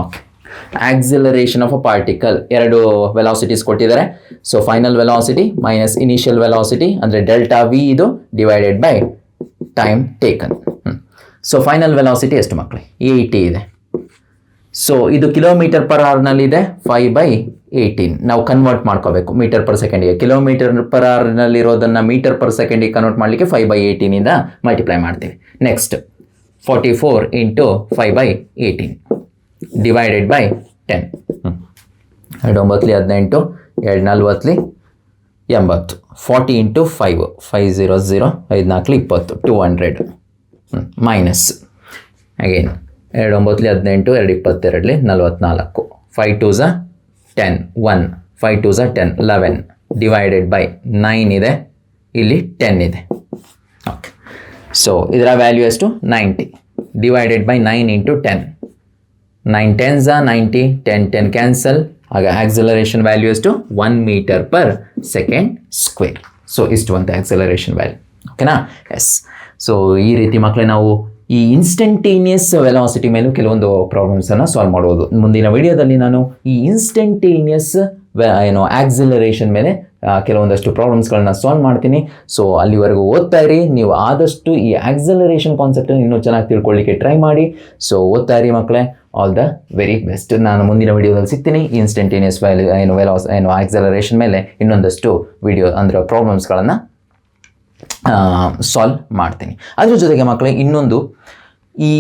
Okay. Acceleration of a particle, ಎರಡು ವೆಲಾಸಿಟೀಸ್ ಕೊಟ್ಟಿದ್ದಾರೆ. So final velocity minus initial velocity ಅಂದರೆ ಡೆಲ್ಟಾ ವಿ, ಇದು divided by time taken. So final velocity ಎಷ್ಟು ಮಕ್ಕಳೇ? 80 ಇದೆ. ಸೊ ಇದು ಕಿಲೋಮೀಟರ್ ಪರ್ ಅವರ್ನಲ್ಲಿದೆ, 5/18. ನಾವು ಕನ್ವರ್ಟ್ ಮಾಡ್ಕೋಬೇಕು ಮೀಟರ್ ಪರ್ ಸೆಕೆಂಡಿಗೆ. ಕಿಲೋಮೀಟರ್ ಪರ್ ಅವರ್ನಲ್ಲಿರೋದನ್ನು ಮೀಟರ್ ಪರ್ ಸೆಕೆಂಡಿಗೆ ಕನ್ವರ್ಟ್ ಮಾಡಲಿಕ್ಕೆ 5/18 ಮಲ್ಟಿಪ್ಲೈ ಮಾಡ್ತೀವಿ. Next 44 into 5/18 divided by 10. 2 9 18, 2 4 80. 40 into 5 500, 5 4 20, 200 minus again 2 9 18, 2 22 44, 5 2 10, 1 5 2 10, 11 divided by 9 ಇದೆ, ಇಲ್ಲಿ 10 ಇದೆ. ಓಕೆ. ಸೊ ಇದರ ವ್ಯಾಲ್ಯೂ ಎಷ್ಟು? 90 divided by 9 into 10. 9 10s 90, 10 10 cancel. ಆಗ ಆಕ್ಸಲರೇಷನ್ ವ್ಯಾಲ್ಯೂ ಎಷ್ಟು? 1 metre per second square. So ಇಷ್ಟು ಒಂದು ಆಕ್ಸಲರೇಷನ್ ವ್ಯಾಲ್ಯೂ. ಓಕೆನಾ? ಎಸ್. ಸೊ ಈ ರೀತಿ ಮಕ್ಕಳೇ ನಾವು ಈ ಇನ್ಸ್ಟಂಟೇನಿಯಸ್ ವೆಲಾಸಿಟಿ ಮೇಲೂ ಕೆಲವೊಂದು ಪ್ರಾಬ್ಲಮ್ಸನ್ನು ಸಾಲ್ವ್ ಮಾಡ್ಬೋದು. ಮುಂದಿನ ವಿಡಿಯೋದಲ್ಲಿ ನಾನು ಈ ಇನ್ಸ್ಟಂಟೇನಿಯಸ್ ಆಕ್ಸಿಲರೇಷನ್ ಮೇಲೆ ಕೆಲವೊಂದಷ್ಟು ಪ್ರಾಬ್ಲಮ್ಸ್ಗಳನ್ನ ಸಾಲ್ವ್ ಮಾಡ್ತೀನಿ. ಸೊ ಅಲ್ಲಿವರೆಗೂ ಓದ್ತಾ ಇರಿ. ನೀವು ಆದಷ್ಟು ಈ ಆಕ್ಸಿಲರೇಷನ್ ಕಾನ್ಸೆಪ್ಟನ್ನು ಇನ್ನೂ ಚೆನ್ನಾಗಿ ತಿಳ್ಕೊಳ್ಳಿಕ್ಕೆ ಟ್ರೈ ಮಾಡಿ. ಸೊ ಓದ್ತಾ ಇರಿ ಮಕ್ಕಳೇ. All the very best. ನಾನು ಮುಂದಿನ ವಿಡಿಯೋದಲ್ಲಿ ಸಿಗ್ತೀನಿ. ಇನ್ಸ್ಟಂಟೇನಿಯಸ್ ಆಕ್ಸಿಲರೇಷನ್ ಮೇಲೆ ಇನ್ನೊಂದಷ್ಟು ವಿಡಿಯೋ ಅಂದರೆ ಪ್ರಾಬ್ಲಮ್ಸ್ಗಳನ್ನು ಸಾಲ್ವ್ ಮಾಡ್ತೀನಿ. ಅದ್ರ ಜೊತೆಗೆ ಮಕ್ಕಳೇ ಇನ್ನೊಂದು, ಈ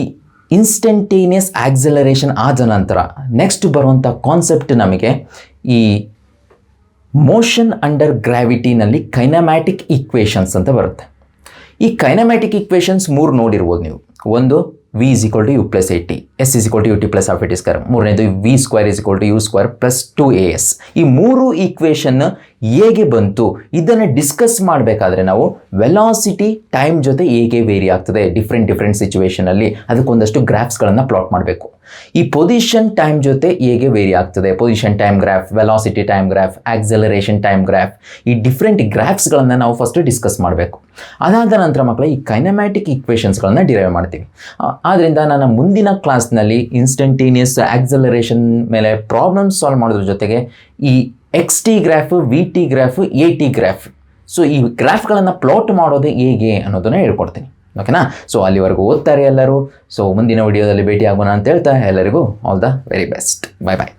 ಇನ್ಸ್ಟಂಟೇನಿಯಸ್ ಆಕ್ಸಿಲರೇಷನ್ ಆದ ನಂತರ ನೆಕ್ಸ್ಟ್ ಬರುವಂಥ ಕಾನ್ಸೆಪ್ಟ್ ನಮಗೆ ಈ ಮೋಷನ್ ಅಂಡರ್ ಗ್ರಾವಿಟಿನಲ್ಲಿ ಕೈನಮ್ಯಾಟಿಕ್ ಈಕ್ವೇಷನ್ಸ್ ಅಂತ ಬರುತ್ತೆ. ಈ ಕೈನಮ್ಯಾಟಿಕ್ ಈಕ್ವೇಷನ್ಸ್ 3 ನೋಡಿರ್ಬೋದು ನೀವು. ಒಂದು v is equal to u plus 8t, s is equal to ut plus half at square. ಮೂರನೇದು v square is equal to u square plus 2as. ಈ 3 ಈಕ್ವೇಷನ್ ಹೇಗೆ ಬಂತು ಇದನ್ನು ಡಿಸ್ಕಸ್ ಮಾಡಬೇಕಾದ್ರೆ ನಾವು ವೆಲಾಸಿಟಿ ಟೈಮ್ ಜೊತೆ ಹೇಗೆ ವೇರಿ ಆಗ್ತದೆ ಡಿಫ್ರೆಂಟ್ ಸಿಚುವೇಷನಲ್ಲಿ ಅದಕ್ಕೊಂದಷ್ಟು ಗ್ರಾಫ್ಸ್ಗಳನ್ನು ಪ್ಲಾಟ್ ಮಾಡಬೇಕು. ಈ ಪೊಸಿಷನ್ ಟೈಮ್ ಜೊತೆ ಹೇಗೆ ವೇರಿ ಆಗ್ತದೆ, position time graph, velocity time graph, acceleration time graph, ಈ ಡಿಫ್ರೆಂಟ್ ಗ್ರಾಫ್ಸ್ಗಳನ್ನು ನಾವು ಫಸ್ಟ್ ಡಿಸ್ಕಸ್ ಮಾಡಬೇಕು. ಅದಾದ ನಂತರ ಮಕ್ಕಳ ಈ ಕೈನಮ್ಯಾಟಿಕ್ ಈಕ್ವೇಷನ್ಸ್ಗಳನ್ನು ಡಿರೈವ್ ಮಾಡ್ತೀವಿ. ಆದ್ದರಿಂದ ನನ್ನ ಮುಂದಿನ ಕ್ಲಾಸ್ನಲ್ಲಿ ಇನ್ಸ್ಟಂಟೇನಿಯಸ್ ಆಕ್ಸಲರೇಷನ್ ಮೇಲೆ ಪ್ರಾಬ್ಲಮ್ ಸಾಲ್ವ್ ಮಾಡೋದ್ರ ಜೊತೆಗೆ ಈ X T graph, V T graph, A T graph, so ಈ ಗ್ರಾಫ್ಗಳನ್ನು ಪ್ಲಾಟ್ ಮಾಡೋದು ಹೇಗೆ ಅನ್ನೋದನ್ನು ಹೇಳ್ಕೊಡ್ತೀನಿ. ಓಕೆನಾ? ಸೊ ಅಲ್ಲಿವರೆಗೂ ಓದ್ತಾರೆ ಎಲ್ಲರೂ. ಸೊ ಮುಂದಿನ ವಿಡಿಯೋದಲ್ಲಿ ಭೇಟಿ ಆಗೋಣ ಅಂತ ಹೇಳ್ತಾ ಎಲ್ಲರಿಗೂ all the very best. Bye bye.